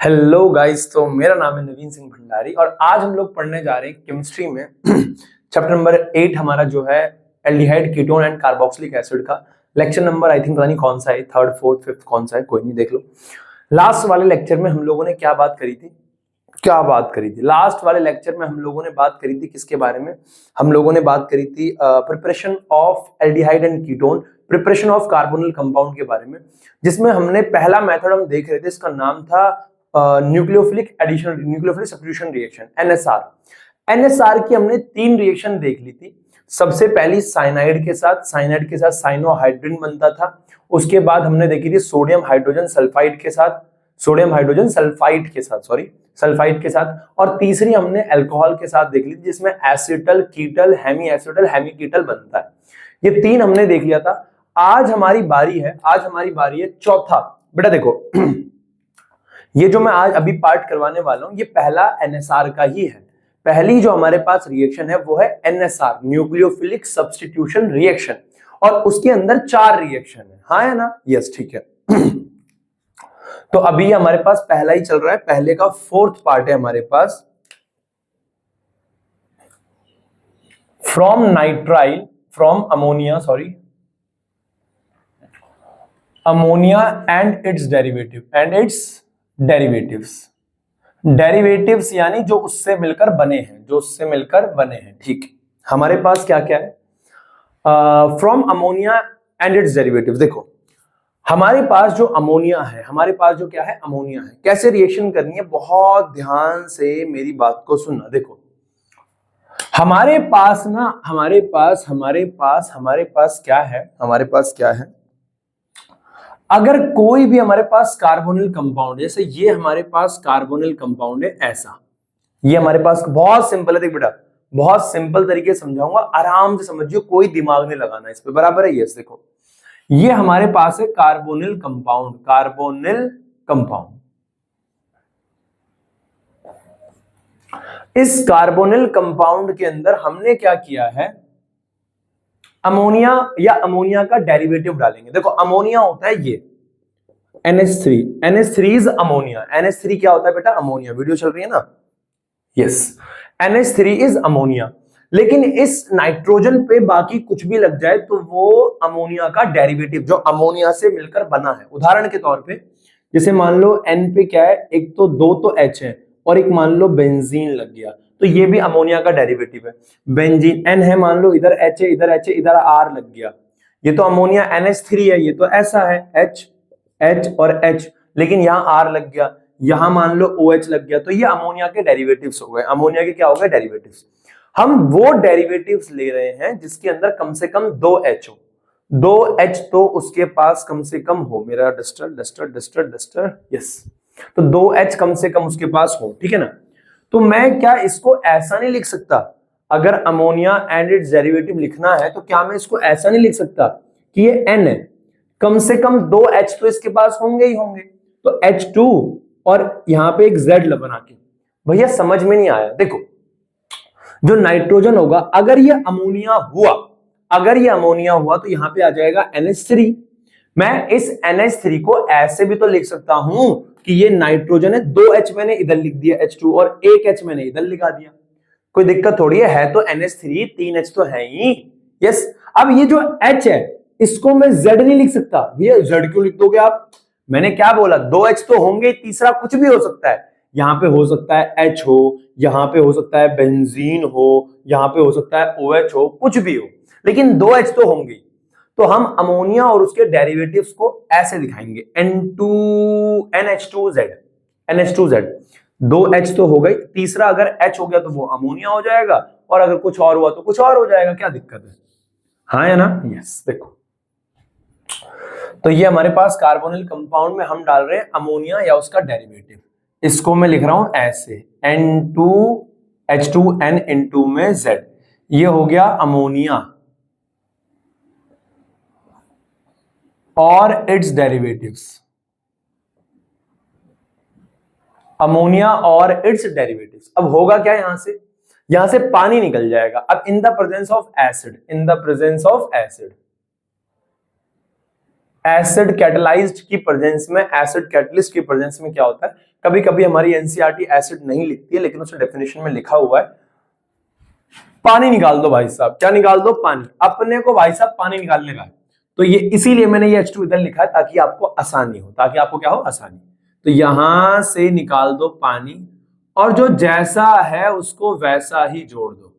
Hello guys. तो मेरा नाम है नवीन सिंह भंडारी और आज हम लोग पढ़ने जा रहे हैं केमिस्ट्री में चैप्टर नंबर 8 हमारा जो है aldehyde ketone and carboxylic acid का लेक्चर नंबर आई थिंक पता नहीं कौन सा है, थर्ड फोर्थ फिफ्थ कौन सा है, कोई नहीं, देख लो। लास्ट वाले लेक्चर में हम लोगों ने क्या बात करी थी? लास्ट वाले लेक्चर में हम लोगों ने बात करी थी किसके बारे में? हम लोगों ने बात करी थी preparation of aldehyde and ketone, preparation of carbonyl compound के बारे में, जिसमें हमने पहला मेथड हम देख रहे थे, इसका नाम था nucleophilic addition, nucleophilic substitution reaction, NSR. NSR की हमने 3 रिएक्शन देख ली थी। सबसे पहली साइनाइड के साथ साइनोहाइड्रिन बनता था। उसके बाद हमने देखी थी सोडियम हाइड्रोजन सल्फाइड के साथ, सल्फाइड के साथ। और तीसरी हमने अल्कोहल के साथ देख ली थी, जिसमें एसिटल, कीटल, हेमी एसिटल, हेमी कीटल बनता है। ये 3 हमने देख लिया था। आज हमारी बारी है चौथा। बेटा देखो ये जो मैं आज अभी पार्ट करवाने वाला हूं, ये पहला एनएसआर का ही है। पहली जो हमारे पास रिएक्शन है वो है एनएसआर, न्यूक्लियोफिलिक सब्स्टिट्यूशन रिएक्शन, और उसके अंदर 4 रिएक्शन है। हाँ है ना? यस, ठीक है। तो अभी हमारे पास पहला ही चल रहा है, पहले का 4th पार्ट है हमारे पास। From ammonia and its derivatives यानी जो उससे मिलकर बने हैं, ठीक। हमारे पास क्या क्या है? From ammonia and its derivatives. देखो हमारे पास जो अमोनिया है, अमोनिया है। कैसे रिएक्शन करनी है, बहुत ध्यान से मेरी बात को सुनना। देखो हमारे पास क्या है, अगर कोई भी हमारे पास कार्बोनिल कंपाउंड, जैसे ये हमारे पास कार्बोनिल कंपाउंड है, ऐसा ये हमारे पास बहुत सिंपल है। देख बेटा, बहुत सिंपल तरीके से समझाऊंगा, आराम से समझिए, कोई दिमाग नहीं लगाना इस पे, बराबर है? यस, देखो ये हमारे पास है कार्बोनिल कंपाउंड। इस कार्बोनिल कंपाउंड के अंदर हमने क्या किया है, अमोनिया का डेरिवेटिव डालेंगे। देखो अमोनिया होता है ये NH3 इज अमोनिया। NH3 क्या होता है बेटा? अमोनिया। वीडियो चल रही है ना? Yes, NH3 is ammonia. लेकिन इस नाइट्रोजन पे बाकी कुछ भी लग जाए तो वो अमोनिया का डेरिवेटिव, जो अमोनिया से मिलकर बना है। उदाहरण के तौर पे जैसे मान लो N पे क्या है, एक तो 2 तो H है, और एक मान लो बेंजीन लग गया, तो ये भी अमोनिया का डेरिवेटिव है। बेंजीन N है, मान लो इधर H है, इधर R लग गया, ये तो अमोनिया NH3 है, ये तो ऐसा है H और H, लेकिन यहाँ R लग गया, यहां मान लो OH लग गया, तो ये अमोनिया के डेरिवेटिव्स हो गए। अमोनिया के क्या हो गए? डेरिवेटिव्स। हम वो डेरिवेटिव्स ले रहे हैं जिसके अंदर कम से कम 2H हो। 2H तो उसके पास कम से कम हो। मेरा डस्टर, यस, तो 2H कम से कम उसके पास हो, ठीक है ना? तो मैं क्या इसको ऐसा नहीं लिख सकता? अगर अमोनिया एंड इट्स डेरिवेटिव लिखना है तो क्या मैं इसको ऐसा नहीं लिख सकता कि ये N है, कम से कम 2H तो इसके पास होंगे ही होंगे, तो H2 और यहां पे एक Z बना के। भैया समझ में नहीं आया? देखो जो नाइट्रोजन होगा, अगर ये अमोनिया हुआ तो यहां पे आ जाएगा NH3। मैं इस NH3 को ऐसे भी तो लिख सकता हूं कि ये नाइट्रोजन है, 2H मैंने इधर लिख दिया H2 और 1H मैंने इधर लिखा दिया, कोई दिक्कत थोड़ी है तो NH3 3H तो है ही। यस, अब ये जो H है इसको मैं Z नहीं लिख सकता। भैया Z क्यों लिख दोगे आप? मैंने क्या बोला, 2H तो होंगे, तीसरा कुछ भी हो सकता है। यहां पे हो सकता है H हो, यहां पे हो सकता है बेंजीन हो, यहां पे हो सकता है OH हो, कुछ भी हो, लेकिन 2H तो होंगे। तो हम अमोनिया और उसके डेरिवेटिव्स को ऐसे दिखाएंगे, NH2Z। 2H तो हो गई, तीसरा अगर H हो गया तो वो अमोनिया हो जाएगा, और अगर कुछ और हुआ तो कुछ और हो जाएगा। क्या दिक्कत है? हाँ या ना? यस। देखो तो ये हमारे पास कार्बोनिल कंपाउंड में हम डाल रहे हैं अमोनिया या उसका डेरिवेटिव। इसको मैं लिख रहा हूं ऐसे, N2H2N में Z। ये हो गया अमोनिया और इट्स डेरिवेटिव्स, अमोनिया और इट्स डेरिवेटिव्स। अब होगा क्या, यहां से पानी निकल जाएगा। अब in the presence of acid, acid catalysed की प्रेजेंस में, एसिड कैटलिस्ट की प्रेजेंस में क्या होता है, कभी कभी हमारी एनसीईआरटी एसिड नहीं लिखती है, लेकिन उसमें डेफिनेशन में लिखा हुआ है पानी निकाल दो भाई साहब। क्या निकाल दो? पानी। अपने को भाई साहब पानी निकालने का है, तो ये इसीलिए मैंने ये H2 इधर लिखा है ताकि आपको आसानी हो, ताकि आपको क्या हो? आसानी। तो यहां से निकाल दो पानी, और जो जैसा है उसको वैसा ही जोड़ दो,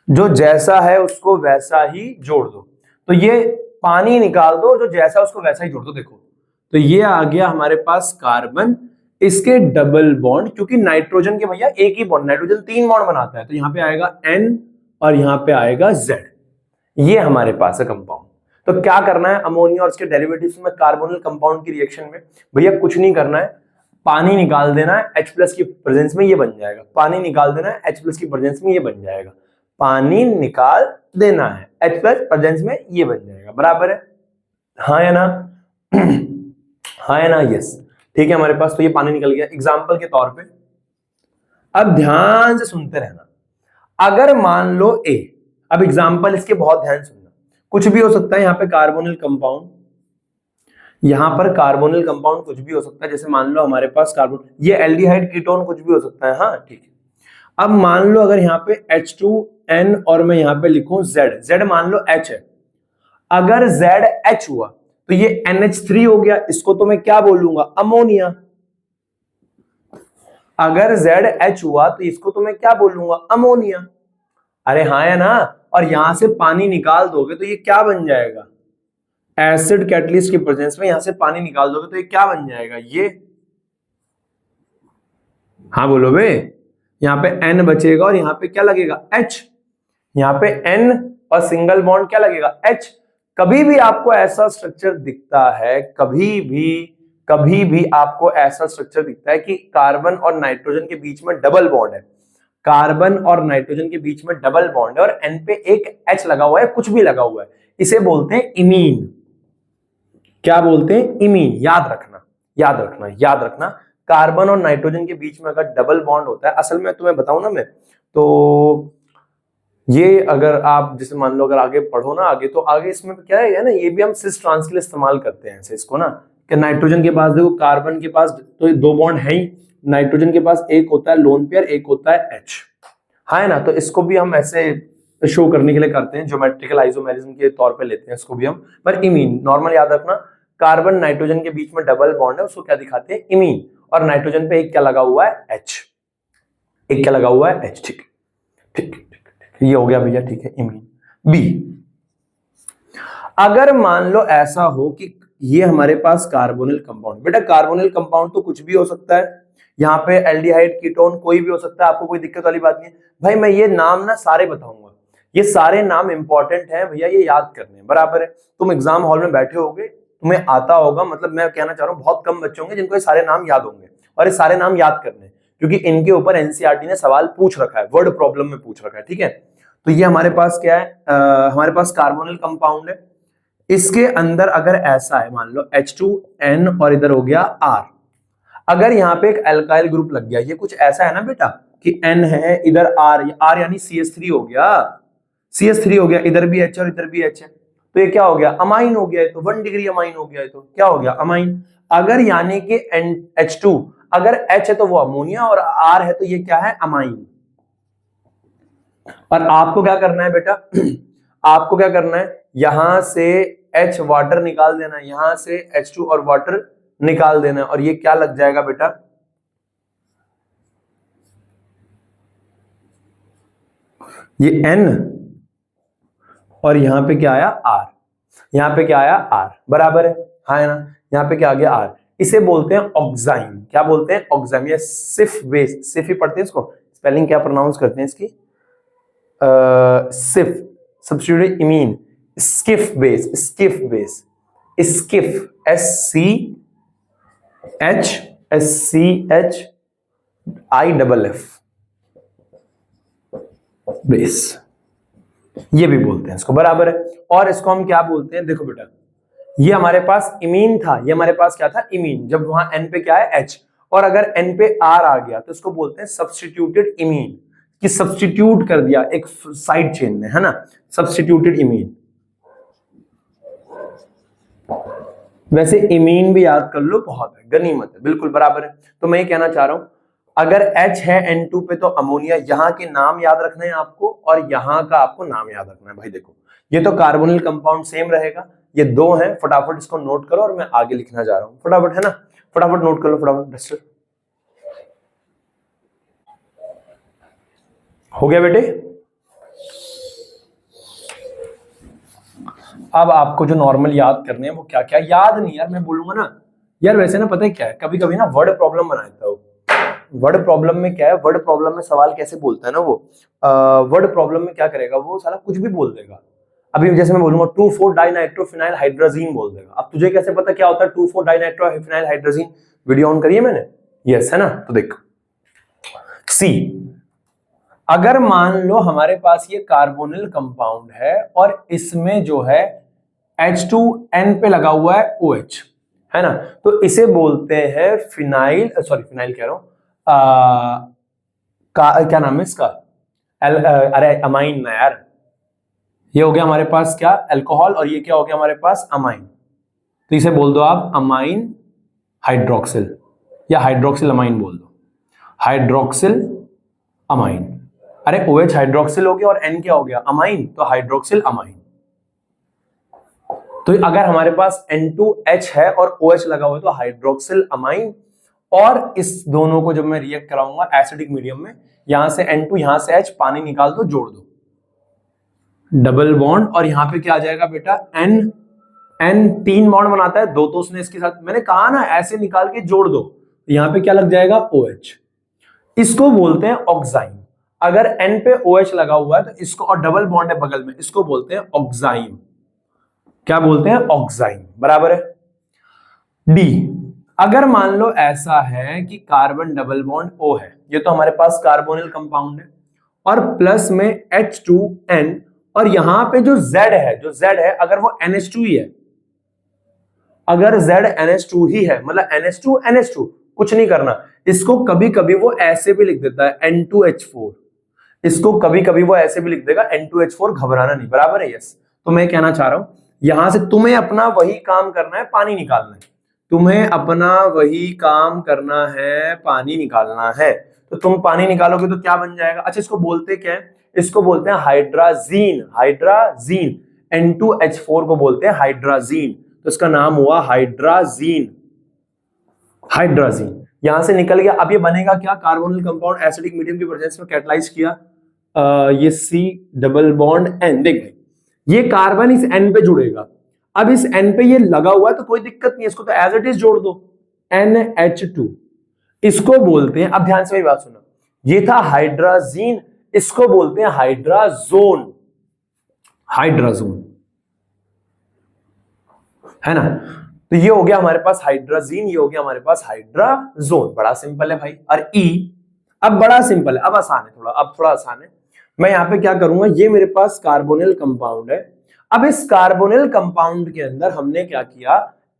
जो जैसा है उसको वैसा ही जोड़ दो। तो ये पानी निकाल दो, जो जैसा उसको वैसा ही जोड़ दो। देखो, तो ये आ गया हमारे पास कार्बन, इसके डबल बॉन्ड, क्योंकि नाइट्रोजन के भैया एक ही बॉन्ड, नाइट्रोजन 3 बॉन्ड बनाता है, तो यहां पे आएगा N और यहां पे आएगा Z। ये हमारे पास है कंपाउंड। तो क्या करना है, अमोनिया और इसके डेरिवेटिव्स में कार्बोनिल कंपाउंड की रिएक्शन में भैया कुछ नहीं करना है, पानी निकाल देना है, H+ की प्रेजेंस में ये बन जाएगा। पानी निकाल देना है, H+ की प्रेजेंस में ये बन जाएगा। पानी निकाल देना है, H+ प्रेजेंस में ये बन जाएगा। बराबर है? हाँ या ना? हाँ या ना? यस। ठीक है हमारे पास। तो ये पानी निकल गया एग्जाम्पल के तौर पे। अब ध्यान से सुनते रहना। अगर मान लो A, अब एग्जाम्पल इसके बहुत ध्यान सुनना, कुछ भी हो सकता है, यहां पे कार्बोनिल कंपाउंड, यहां पर कार्बोनिल कंपाउंड कुछ भी हो सकता है। जैसे मान लो हमारे पास कार्बन, ये एल्डिहाइड कीटोन कुछ भी हो सकता है। हाँ ठीक है। अब मान लो अगर यहाँ पे H2N और मैं यहां पे लिखूं Z, Z मान लो H है, अगर ZH हुआ तो ये NH3 हो गया, इसको तो मैं क्या बोलूंगा? अमोनिया। अगर ZH हुआ तो इसको तो मैं क्या बोलूंगा? अमोनिया। अरे हाँ या ना? और यहां से पानी निकाल दोगे तो ये क्या बन जाएगा? एसिड कैटलिस्ट की प्रेजेंस में यहां से पानी निकाल दोगे तो ये क्या बन जाएगा? ये। हाँ बोलो बे। यहां पे N बचेगा और यहां पे क्या लगेगा? H। यहां पे N और सिंगल बॉन्ड क्या लगेगा? H। कभी भी आपको ऐसा स्ट्रक्चर दिखता है, कभी भी आपको ऐसा स्ट्रक्चर दिखता है कि कार्बन और नाइट्रोजन के बीच में डबल बॉन्ड है, कार्बन और नाइट्रोजन के बीच में डबल बॉन्ड है और N पे एक H लगा हुआ है, कुछ भी लगा हुआ है, इसे बोलते हैं इमीन। क्या बोलते हैं? इमीन। याद रखना, याद रखना, याद रखना। कार्बन और नाइट्रोजन के बीच में अगर डबल बॉन्ड होता है, असल में तुम्हें बताऊं ना मैं, तो ये अगर आप जैसे मान लो अगर आगे पढ़ो ना, आगे तो आगे इसमें क्या है ना, ये भी हम सिस ट्रांस के लिए इस्तेमाल करते हैं इसको ना, कि नाइट्रोजन के पास देखो, कार्बन के पास तो 2 बॉन्ड है ही, नाइट्रोजन के पास एक होता है लोन पेयर, एक होता है H। हाँ है ना? तो इसको भी हम ऐसे शो करने के लिए करते हैं, ज्योमेट्रिकल आइसोमेरिज्म के तौर पे लेते हैं इसको भी हम। पर इमीन नॉर्मल याद रखना, कार्बन नाइट्रोजन के बीच में डबल बॉन्ड है, उसको क्या दिखाते हैं? इमीन। और नाइट्रोजन पे एक क्या लगा हुआ है? H। एक क्या लगा हुआ है? H। ठीक ठीक ठीक, ये हो गया भैया। ठीक है, इमीन। बी, अगर मान लो ऐसा हो कि ये हमारे पास कार्बोनिल कंपाउंड, बेटा कार्बोनिल कंपाउंड तो कुछ भी हो सकता है, यहाँ पे एल्डिहाइड कीटोन कोई भी हो सकता है, आपको कोई दिक्कत वाली बात नहीं है भाई। मैं ये नाम ना सारे बताऊंगा, ये सारे नाम इंपॉर्टेंट हैं भैया, ये याद करने हैं। बराबर है? तुम एग्जाम हॉल में बैठे होगे, तुम्हें आता होगा, मतलब मैं कहना चाह रहा हूँ बहुत कम बच्चे होंगे जिनको ये सारे नाम याद होंगे, और ये सारे नाम याद करने हैं, क्योंकि इनके ऊपर एनसीईआरटी ने सवाल पूछ रखा है, वर्ड प्रॉब्लम में पूछ रखा है। ठीक है, तो ये हमारे पास क्या है? हमारे पास कार्बोनिल कंपाउंड है, इसके अंदर अगर ऐसा है, मान लो H2N और इधर हो गया R, अगर यहाँ पे एक अल्काइल ग्रुप लग गया, ये कुछ ऐसा है ना बेटा कि N है, इधर R यानी CH3 हो गया, CH3 हो गया, इधर भी H और इधर भी H है, तो ये क्या हो गया? अमाइन हो गया है, तो 1 डिग्री अमाइन हो गया है, तो क्या हो गया? अमाइन। अगर यानी कि H2 अगर H है तो वो अमोनिया, और R है तो ये क्या है? अमाइन। और आपको क्या करना है बेटा? आपको क्या करना है? यहां से H वाटर निकाल देना, यहां से H2 और वाटर निकाल देना, और ये क्या लग जाएगा बेटा? ये N और यहां पे क्या आया? R। यहां पे क्या आया? R। बराबर है? हाँ है ना? यहां पे क्या आ गया? R। इसे बोलते हैं ऑक्साइम। क्या बोलते हैं? ऑक्साइम। या सिफ बेस, सिफ ही पढ़ते हैं इसको, स्पेलिंग क्या प्रोनाउंस करते हैं इसकी? सिफ, substitute imine, Schiff base, Schiff base, Schiff, SCHIFF base, ये भी बोलते हैं इसको। बराबर है? और इसको हम क्या बोलते हैं? देखो बेटा, ये हमारे पास इमीन था, ये हमारे पास क्या था? इमीन। जब वहां N पे क्या है? H, और अगर N पे R आ गया तो इसको बोलते हैं सब्स्टिट्यूटेड इमीन, कि सब्स्टिट्यूट कर दिया एक साइड चेन में, है ना? Substituted imine. वैसे इमीन भी याद कर लो, बहुत है, गनीमत है, बिल्कुल बराबर है। तो मैं ये कहना चाह रहा हूं, अगर H है N2 पे तो अमोनिया, यहाँ के नाम याद रखना है आपको और यहाँ का आपको नाम याद रखना है। भाई देखो, ये तो कार्बोनिल कंपाउंड सेम रहेगा, ये दो हैं, फटाफट इसको नोट करो और मैं आगे लिखना जा रहा हूं, फटाफट, है ना, फटाफट नोट कर लो, फटाफट डस्टर। हो गया बेटे? अब आपको जो नॉर्मल याद करने हैं वो क्या क्या याद नहीं यार, मैं बोलूंगा ना यार, वैसे ना पता है क्या है, कभी कभी ना वर्ड प्रॉब्लम बना देता हूँ। वर्ड प्रॉब्लम में क्या है, वर्ड प्रॉब्लम में सवाल कैसे बोलता है ना वो, वर्ड प्रॉब्लम में क्या करेगा वो, साला कुछ भी बोल देगा। अभी जैसे मैं बोलूंगा 2,4 डाइनाइट्रोफिनाइल हाइड्रोजीन बोल देगा, अब तुझे कैसे पता क्या होता है 2,4 डाइनाइट्रोफिनाइल हाइड्रोजीन? वीडियो ऑन करिए मैंने, यस है ना। तो देख, सी, अगर मान लो हमारे पास ये कार्बोनिल कंपाउंड है और इसमें जो है H2N पे लगा हुआ है OH, है ना, तो इसे बोलते हैं फिनाइल, सॉरी फिनाइल कह रहा हूं, क्या नाम है इसका, अरे अमाइन ना यार, ये हो गया हमारे पास क्या, अल्कोहल, और ये क्या हो गया हमारे पास, अमाइन। तो इसे बोल दो आप अमाइन हाइड्रोक्सिल, या हाइड्रोक्सिल अमाइन बोल दो, हाइड्रोक्सिल अमाइन। अरे OH हाइड्रोक्सिल हो गया और N क्या हो गया, अमाइन, तो हाइड्रोक्सिल अमाइन। तो अगर हमारे पास N2H है और OH लगा हुआ है तो हाइड्रोक्सिल अमाइन, और इस दोनों को जब मैं रिएक्ट कराऊंगा एसिडिक मीडियम में, यहां से N2 यहां से H, पानी निकाल दो, जोड़ दो, डबल बॉन्ड, और यहां पे क्या आ जाएगा बेटा, N 3 बॉन्ड बनाता है, दो तो उसने इसके साथ, मैंने कहा ना ऐसे निकाल के जोड़ दो, यहां पे क्या लग जाएगा, OH। इसको बोलते हैं ऑक्साइम। अगर N पे OH लगा हुआ है तो इसको, और डबल बॉन्ड है बगल में, इसको बोलते हैं ऑक्साइम। क्या बोलते हैं, ऑक्साइम, बराबर है। डी, अगर मान लो ऐसा है कि कार्बन डबल बॉन्ड O है, ये तो हमारे पास कार्बोनिल कंपाउंड है, और प्लस में H2N, और यहां पे जो Z है, जो Z है अगर वो NH2 ही है, अगर Z NH2 ही है, मतलब NH2 NH2, कुछ नहीं करना, इसको कभी कभी वो ऐसे भी लिख देता है N2H4, इसको कभी कभी वो ऐसे भी लिख देगा N2H4, घबराना नहीं, बराबर है, यस। तो मैं कहना चाह रहा हूं, यहां से तुम्हें अपना वही काम करना है, पानी निकालना है, तुम्हें अपना वही काम करना है, पानी निकालना है। तो तुम पानी निकालोगे तो क्या बन जाएगा, अच्छा इसको बोलते क्या है, इसको बोलते हैं हाइड्राजीन, हाइड्राजीन, N2H4 को बोलते हैं हाइड्राजीन, तो इसका नाम हुआ हाइड्राजीन, हाइड्राजीन। यहां से निकल गया, अब ये बनेगा क्या, कार्बोनिल कंपाउंड एसिडिक मीडियम की प्रेजेंस में कैटलाइज किया, ये C डबल बॉन्ड N, देख भाई ये कार्बन इस N पे जुड़ेगा, अब इस N पे ये लगा हुआ है तो कोई दिक्कत नहीं है, इसको तो एज इट इज जोड़ दो, NH2, इसको बोलते हैं, अब ध्यान से मेरी बात सुनो, ये था हाइड्राजीन, इसको बोलते हैं हाइड्राजोन, हाइड्राजोन, है ना। तो ये हो गया हमारे पास हाइड्राजीन, ये हो गया हमारे पास हाइड्राजोन, बड़ा सिंपल है भाई। और E, अब बड़ा सिंपल है, अब आसान है थोड़ा, अब थोड़ा आसान है। मैं यहां पे क्या करूंगा, ये मेरे पास कार्बोनिल कंपाउंड है, अब इस कार्बोनिल कंपाउंड के अंदर हमने क्या किया,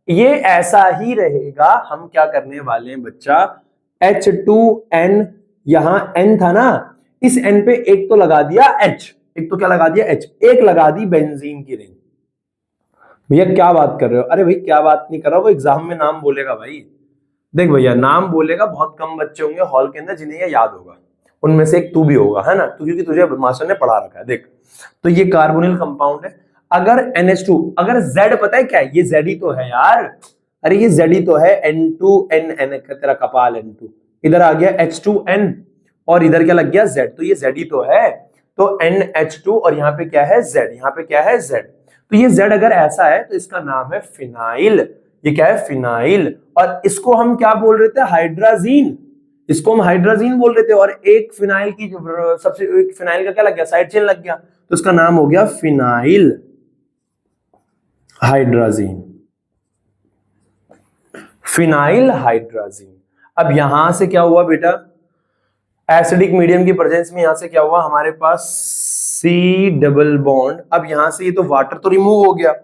ये ऐसा ही रहेगा, हम क्या करने वाले हैं बच्चा, H2N, यहां N था ना, इस N पे एक तो लगा दिया H, एक तो क्या लगा दिया H, एक लगा दी बेंजीन की रिंग। भैया क्या बात कर रहे हो, अरे भाई क्या बात नहीं कर रहा, वो एग्जाम में नाम बोलेगा भाई, देख भैया नाम बोलेगा, बहुत कम बच्चे होंगे हॉल के अंदर जिन्हें ये याद होगा, उनमें से एक तू भी होगा, है ना, तो क्योंकि तुझे मास्टर ने पढ़ा रखा है। देख, तो ये कार्बोनिल कंपाउंड है, अगर NH2, अगर Z पता है क्या है, ये Z ही तो है यार, अरे ये Z ही तो है, N2N, तेरा कपाल N2, इधर आ गया H2N, और इधर क्या लग गया Z, तो ये Z ही तो है, तो NH2, और यहाँ पे क्या है Z, यहाँ पे क्या है Z, तो ये Z अगर ऐसा है तो इसका नाम है फिनाइल, ये क्या है, फिनाइल, और इसको हम क्या बोल रहे थे, हाइड्राजीन, इसको हम हाइड्राजीन बोल रहे थे, और एक फिनाइल की सबसे, एक फिनाइल का क्या लग गया, साइड चेन लग गया, तो इसका नाम हो गया फिनाइल हाइड्राजीन, फिनाइल हाइड्राजीन। अब यहां से क्या हुआ बेटा, एसिडिक मीडियम की प्रेजेंस में यहां से क्या हुआ, हमारे पास C डबल बॉन्ड, अब यहां से ये तो वाटर तो रिमूव हो गया,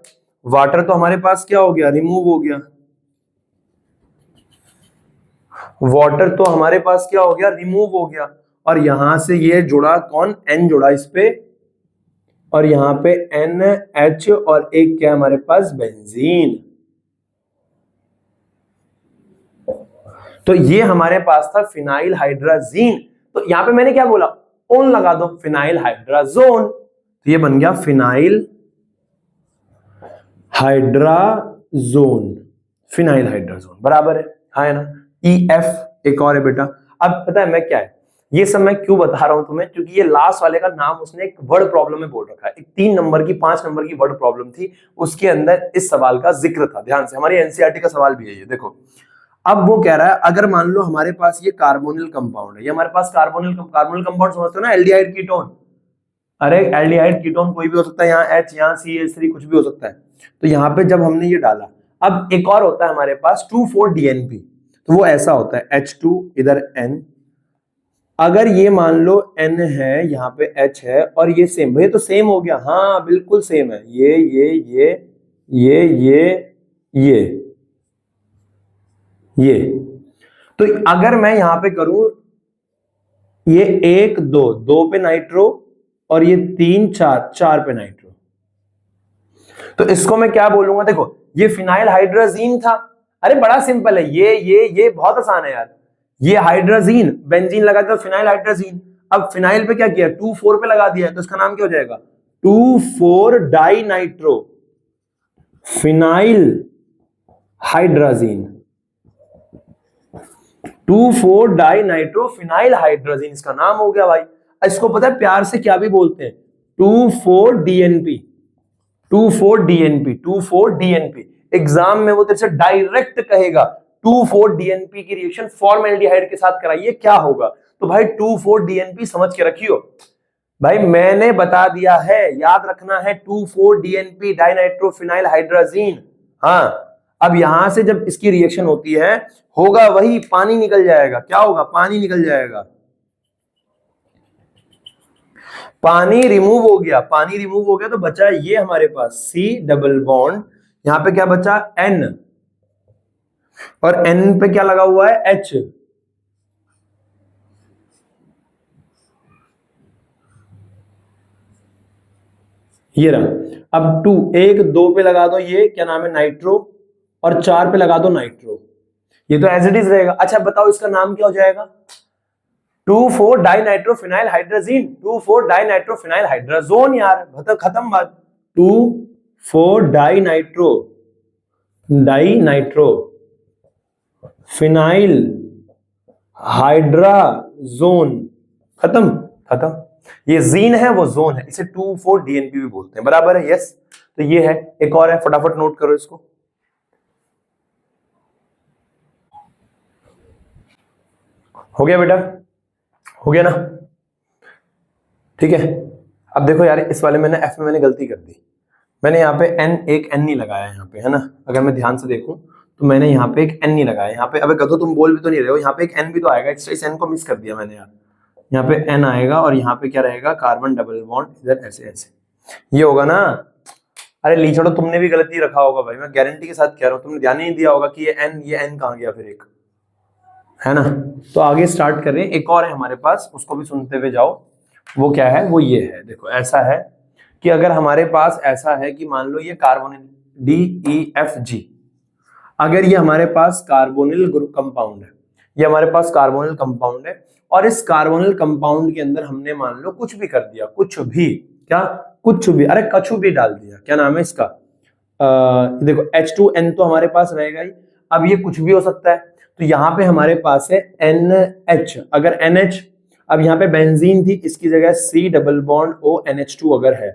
वाटर तो हमारे पास क्या हो गया, रिमूव हो गया, वाटर तो हमारे पास क्या हो गया, रिमूव हो गया, और यहां से ये जुड़ा कौन, N जुड़ा इस पे, और यहां पे NH, और एक क्या हमारे पास बेंजीन, तो ये हमारे पास था फिनाइल हाइड्राजीन। तो यहां पे मैंने क्या बोला, ओन लगा दो, फिनाइल हाइड्राजोन। तो ये बन गया फिनाइल हाइड्राजोन, फिनाइल हाइड्राजोन बराबर है ना। EF एक और है बेटा। अब पता है मैं क्या है, ये सब मैं क्यों बता रहा हूं तुम्हें, क्योंकि ये लास्ट वाले का नाम उसने एक वर्ड प्रॉब्लम में बोल रखा है। एक 3 नंबर की 5 नंबर की वर्ड प्रॉब्लम थी, उसके अंदर इस सवाल का जिक्र था। ध्यान से, हमारी एनसीईआरटी का सवाल भी है ये, देखो। अब वो कह रहा है अगर मान लो हमारे पास ये कार्बोनिल कंपाउंड है, ये हमारे पास कार्बोनिल कंपाउंड समझते हो ना, एल्डिहाइड कीटोन। अरे एल्डिहाइड कीटोन कोई भी हो सकता है, यहाँ H, यहाँ CH3 कुछ भी हो सकता है। तो यहाँ पे जब हमने ये डाला, अब एक और होता है हमारे पास 2,4-DNP, तो वो ऐसा होता है H2 इधर N, अगर ये मान लो N है, यहाँ पे H है और ये सेम, भैया तो सेम हो गया, हाँ बिल्कुल सेम है, ये तो अगर मैं यहां पे करूं, ये 1 2 पे नाइट्रो और ये 3 4 पे नाइट्रो, तो इसको मैं क्या बोलूंगा, देखो ये फिनाइल हाइड्राजीन था। अरे बड़ा सिंपल है, ये बहुत आसान है यार। ये हाइड्राजीन, बेंजीन लगा दिया फिनाइल हाइड्राजीन, अब फिनाइल पे क्या किया, 2,4 पे लगा दिया, तो इसका नाम क्या हो जाएगा, 2,4 dinitrophenylhydrazine, 2,4 dinitrophenylhydrazine इसका नाम हो गया भाई। इसको पता है प्यार से क्या भी बोलते हैं, 2,4-DNP, 2,4-DNP, 2,4-DNP। एग्जाम में वो तेरे से डायरेक्ट कहेगा 2,4-DNP की रिएक्शन फॉर्मल्डिहाइड के साथ कराइए, क्या होगा, तो भाई 2,4-DNP समझ के रखियो भाई, मैंने बता दिया है, याद रखना है 2,4-DNP डाइनाइट्रोफिनाइल हाइड्राजीन। हाँ, अब यहां से जब इसकी रिएक्शन होती है, होगा वही, पानी निकल जाएगा, क्या होगा, पानी निकल जाएगा, पानी रिमूव हो गया, पानी रिमूव हो गया तो बचा ये हमारे पास C डबल बॉन्ड, यहां पे क्या बचा N, और N पे क्या लगा हुआ है H, ये रहा। अब 1 2 पे लगा दो, ये क्या नाम है नाइट्रो, और 4 पे लगा दो नाइट्रो, ये तो एज इट इज रहेगा। अच्छा बताओ इसका नाम क्या हो जाएगा, 2,4 डाइनाइट्रोफिनाइल हाइड्राजीन, 2,4 डाइनाइट्रोफिनाइल हाइड्राजोन यार, खत्म बात। 2,4 डाइनाइट्रो फिनाइल हाइड्राजोन, खत्म खत्म। ये जीन है वो जोन है, इसे 2,4-DNP भी बोलते हैं, बराबर है, यस। तो ये है, एक और है, फटाफट नोट करो इसको। हो गया बेटा, हो गया ना, ठीक है। अब देखो यार, इस वाले मैंने F में मैंने गलती कर दी, मैंने यहाँ पे एक N नहीं लगाया यहाँ पे, है ना। अगर मैं ध्यान से देखूं तो मैंने यहाँ पे एक N नहीं लगाया यहाँ पे। अबे गधो तुम बोल भी तो नहीं रहे हो, यहाँ पे एक N भी तो आएगा, इस N को मिस कर दिया मैंने यार। यहाँ पे N आएगा और यहाँ पे क्या रहेगा, कार्बन डबल बॉन्ड इधर ऐसे ऐसे, ये होगा ना। अरे ली छोड़ो, तुमने भी गलती रखा होगा भाई, मैं गारंटी के साथ कह रहा हूँ, तुमने ध्यान ही नहीं दिया होगा कि ये N कहाँ गया फिर एक, है ना। तो आगे स्टार्ट कर रहे हैं, एक और है हमारे पास, उसको भी सुनते हुए जाओ। वो क्या है, वो ये है, देखो ऐसा है कि अगर हमारे पास ऐसा है कि मान लो ये कार्बोनिल DEFG, अगर ये हमारे पास कार्बोनिल ग्रुप कंपाउंड है, ये हमारे पास कार्बोनिल कंपाउंड है, और इस कार्बोनिल कंपाउंड के अंदर हमने मान लो कुछ भी कर दिया, कुछ भी, क्या कुछ भी, अरे कछु भी डाल दिया, क्या नाम है इसका, देखो H2N तो हमारे पास रहेगा ही, अब ये कुछ भी हो सकता है, तो यहाँ पे हमारे पास है NH, अगर NH, अब यहाँ पे बेंजीन थी, इसकी जगह C double bond O NH2 अगर है,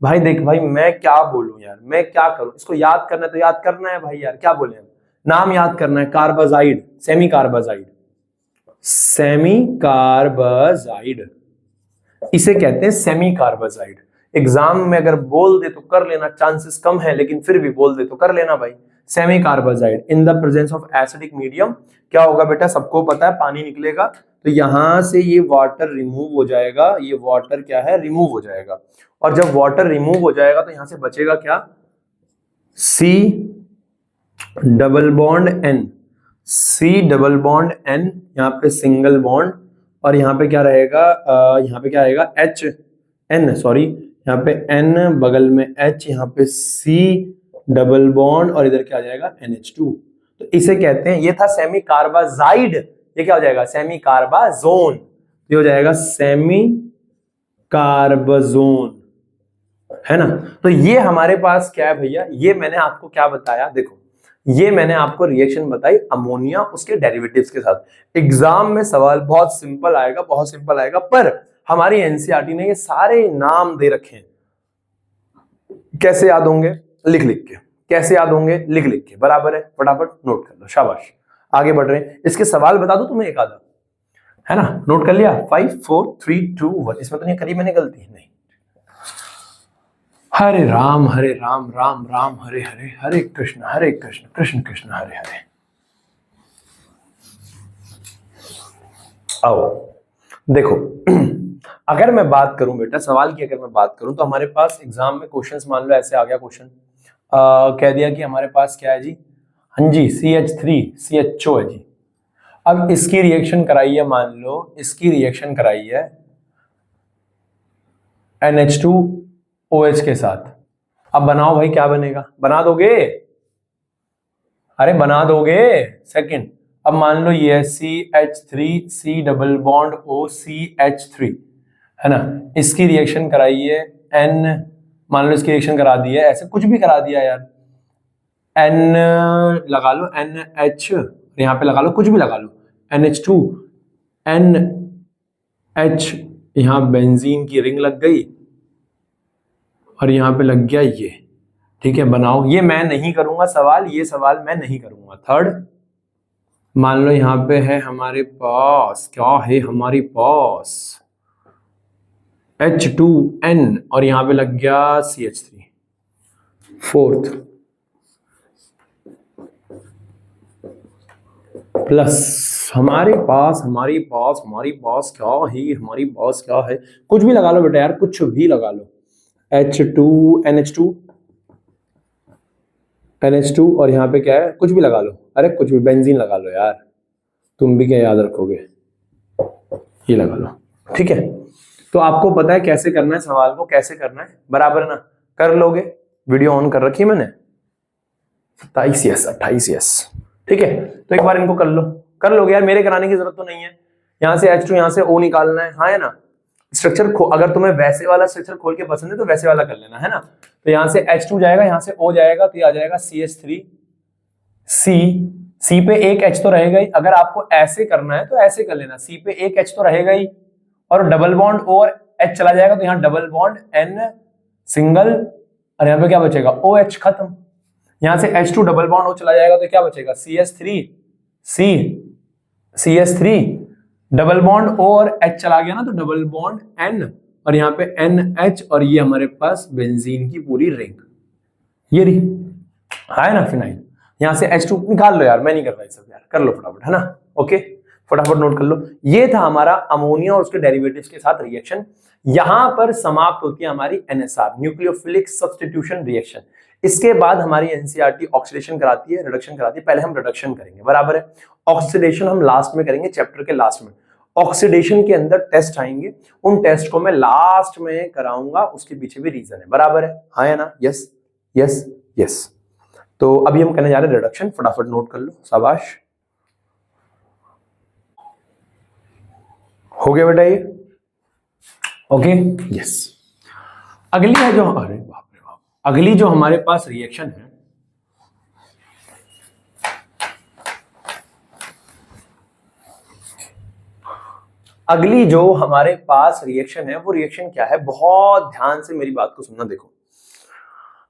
भाई देख भाई मैं क्या बोलूं यार, मैं क्या करूं, इसको याद करना है तो याद करना है भाई यार, क्या बोले हम, नाम याद करना है, carbazide, semi carbazide, semi carbazide, इसे कहते हैं सेमी कार्बाजाइड। एग्जाम में अगर बोल दे तो कर लेना, चांसेस कम है लेकिन फिर भी बोल दे तो कर लेना भाई। Semi carbazide in the presence of acidic medium, क्या होगा बेटा, सबको पता है पानी निकलेगा, तो यहां से ये वाटर रिमूव हो जाएगा, ये वाटर क्या है, रिमूव हो जाएगा, और जब वाटर रिमूव हो जाएगा तो यहां से बचेगा क्या, C double bond N, C double bond N, यहाँ पे सिंगल बॉन्ड, और यहाँ पे क्या रहेगा, यहाँ पे क्या आएगा HN, सॉरी यहाँ पे N, बगल में H, यहाँ पे C डबल बॉन्ड, और इधर क्या आ जाएगा NH2। तो इसे कहते हैं, ये था सेमी कार्बाजाइड, ये क्या हो जाएगा सेमी कार्बाजोन, ये हो जाएगा सेमी कार्बाजोन, है ना। तो ये हमारे पास क्या है भैया, ये मैंने आपको क्या बताया, देखो ये मैंने आपको रिएक्शन बताई अमोनिया उसके डेरिवेटिव्स के साथ। एग्जाम में सवाल बहुत सिंपल आएगा, बहुत सिंपल आएगा, पर हमारी एनसीईआरटी ने ये सारे नाम दे रखे हैं। कैसे याद होंगे, लिख लिख के, कैसे याद होंगे, लिख लिख के, बराबर है, फटाफट नोट कर लो, शाबाश, आगे बढ़ रहे हैं। इसके सवाल बता दो तुम्हें एक आधा, है ना, नोट कर लिया। 5 4 3 2 1, इसमें तो नहीं करी मैंने गलती, नहीं। हरे राम राम राम हरे हरे, हरे कृष्ण कृष्ण कृष्ण हरे हरे। आओ देखो, अगर मैं बात करूं बेटा सवाल की, अगर मैं बात करूं तो हमारे पास एग्जाम में क्वेश्चंस, मान लो ऐसे आ गया क्वेश्चन, कह दिया कि हमारे पास क्या है जी, हाँ जी CH3 CHO है जी। अब इसकी रिएक्शन कराई है, मान लो इसकी रिएक्शन कराई है NH2OH के साथ। अब बनाओ भाई, क्या बनेगा, बना दोगे, अरे बना दोगे, सेकंड। अब मान लो ये CH3C डबल बॉन्ड OCH3, है ना, इसकी रिएक्शन कराई है N, मान लो इसकी रिएक्शन करा दी है, ऐसे कुछ भी करा दिया यार, N लगा लो, NH यहाँ पे लगा लो, कुछ भी लगा लो, NH2 NH, यहाँ बेंजीन की रिंग लग गई और यहाँ पे लग गया ये, ठीक है, बनाओ। ये मैं नहीं करूंगा सवाल, ये सवाल मैं नहीं करूंगा। थर्ड, मान लो यहाँ पे है हमारे पास, क्या है हमारे पास H2N और यहाँ पे लग गया CH3। फोर्थ, प्लस हमारे पास क्या है, कुछ भी लगा लो बेटा यार, कुछ भी लगा लो, NH2 और यहाँ पे क्या है, कुछ भी लगा लो, अरे कुछ भी, बेंजीन लगा लो यार, तुम भी क्या याद रखोगे, ये लगा लो, ठीक है। तो आपको पता है कैसे करना है सवाल को, कैसे करना है, बराबर ना, कर लोगे। वीडियो ऑन कर रखी है मैंने, 27 यस 28 यस, ठीक है। तो एक बार इनको कर लोगे यार, मेरे कराने की जरूरत तो नहीं है। यहाँ से H2, यहाँ से O निकालना है, हाँ है ना। स्ट्रक्चर अगर तुम्हें वैसे वाला स्ट्रक्चर खोल के पसंद है तो वैसे वाला कर लेना, है ना। तो यहाँ से H2 जाएगा, यहाँ से O जाएगा, तो ये आ जाएगा CH3 C पे एक H तो रहेगा ही, अगर आपको ऐसे करना है तो ऐसे कर लेना, C पे एक H तो रहेगा ही, और डबल बॉन्ड O और H चला जाएगा, तो यहाँ डबल बॉन्ड N सिंगल, और यहाँ पे क्या बचेगा OH, खत्म। यहाँ से H2 डबल बॉन्ड O चला जाएगा, तो क्या बचेगा CH3 डबल बॉन्ड O और H चला गया ना, तो डबल बॉन्ड N, और यहाँ पे NH, और ये हमारे पास बेंजीन की पूरी रिंग, ये रही, है ना, फिनाइल। यहाँ से H2 निकाल लो यार, मैं नहीं कर रहा सब यार, कर लो फटाफट, है ना, ओके, फटाफट नोट कर लो। ये था हमारा अमोनिया और उसके डेरिवेटिव्स के साथ रिएक्शन। यहां पर समाप्त होती है हमारी NSR, न्यूक्लियोफिलिक सब्स्टिट्यूशन रिएक्शन। इसके बाद हमारी एनसीईआरटी ऑक्सीडेशन कराती है, रिडक्शन कराती है। पहले हम रिडक्शन करेंगे, बराबर है, ऑक्सीडेशन हम लास्ट में करेंगे, चैप्टर के लास्ट में। ऑक्सीडेशन के अंदर टेस्ट आएंगे, उन टेस्ट को मैं लास्ट में कराऊंगा, उसके पीछे भी रीजन है, बराबर है, हाँ है ना, यस यस यस। तो अभी हम करने जा रहे हैं रिडक्शन, फटाफट नोट कर लो, शाबाश, हो गया बेटा ये, ओके, यस। अगली है जो, अरे बाप रे बाप, अगली जो हमारे पास रिएक्शन है, अगली जो हमारे पास रिएक्शन है, वो रिएक्शन क्या है, बहुत ध्यान से मेरी बात को सुनना। देखो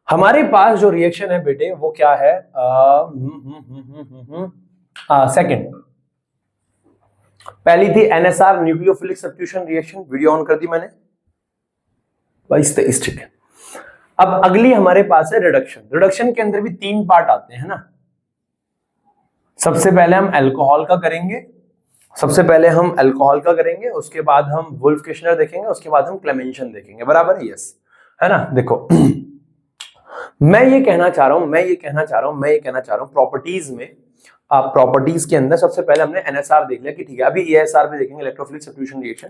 हमारे पास जो रिएक्शन है बेटे, वो क्या है, सेकंड, पहली थी NSR nucleophilic substitution reaction, video on कर दी मैंने, 22-23, ठीक है। अब अगली हमारे पास है रिडक्शन। रिडक्शन के अंदर भी 3 पार्ट आते हैं ना। सबसे पहले हम अल्कोहल का करेंगे, उसके बाद हम वुल्फ-किशनर देखेंगे, उसके बाद हम क्लेमेंशन देखेंगे, बराबर है, यस, है ना। देखो मैं ये कहना चाह रहा हूं प्रॉपर्टीज में, प्रॉपर्टीज के अंदर सबसे पहले हमने NSR देख लिया कि ठीक है, अभी ESR पे देखेंगे, इलेक्ट्रोफिलिक सब्स्टिट्यूशन रिएक्शन।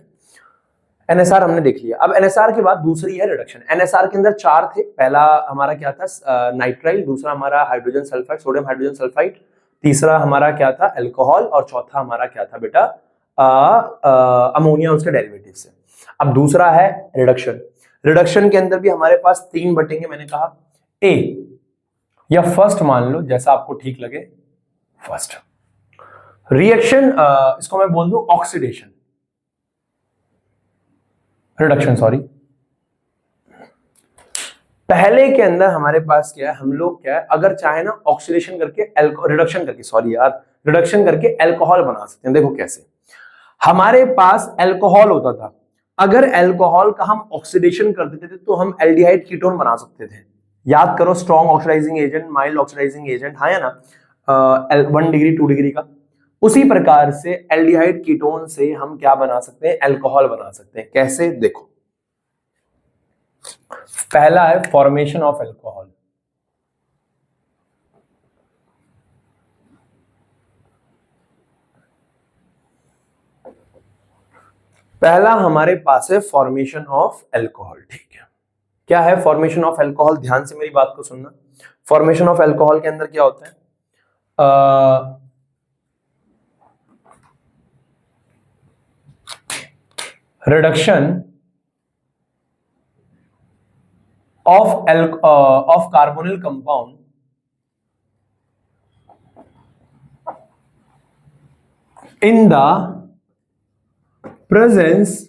NSR हमने देख लिया, अब NSR के बाद दूसरी है रिडक्शन। NSR के अंदर 4 थे, पहला हमारा क्या था, नाइट्राइल, दूसरा हमारा hydrogen sulphide, sodium hydrogen sulphide, तीसरा हमारा क्या था, अल्कोहल, और चौथा हमारा क्या था बेटा, अमोनिया उसके डेरिवेटिव से। अब दूसरा है रिडक्शन। रिडक्शन के अंदर भी हमारे पास तीन बटेंगे, मैंने कहा ए या फर्स्ट मान लो, जैसा आपको ठीक लगे, फर्स्ट रिएक्शन, इसको मैं बोल दूं ऑक्सीडेशन, रिडक्शन सॉरी। पहले के अंदर हमारे पास क्या है, हम लोग क्या है, अगर चाहे ना ऑक्सीडेशन करके रिडक्शन करके, सॉरी यार, रिडक्शन करके अल्कोहल बना सकते हैं। देखो कैसे, हमारे पास अल्कोहल होता था, अगर अल्कोहल का हम ऑक्सीडेशन कर देते थे तो हम एल्डिहाइड कीटोन बना सकते थे। याद करो, strong oxidising agent, mild oxidising agent, हाँ है ना, 1 डिग्री 2 डिग्री का। उसी प्रकार से एल्डिहाइड कीटोन से हम क्या बना सकते हैं, अल्कोहल बना सकते हैं। कैसे, देखो, पहला है फॉर्मेशन ऑफ अल्कोहल। पहला हमारे पास है फॉर्मेशन ऑफ अल्कोहल, ठीक है। क्या है फॉर्मेशन ऑफ अल्कोहल, ध्यान से मेरी बात को सुनना। फॉर्मेशन ऑफ अल्कोहल के अंदर क्या होता है, reduction of carbonyl compound in the presence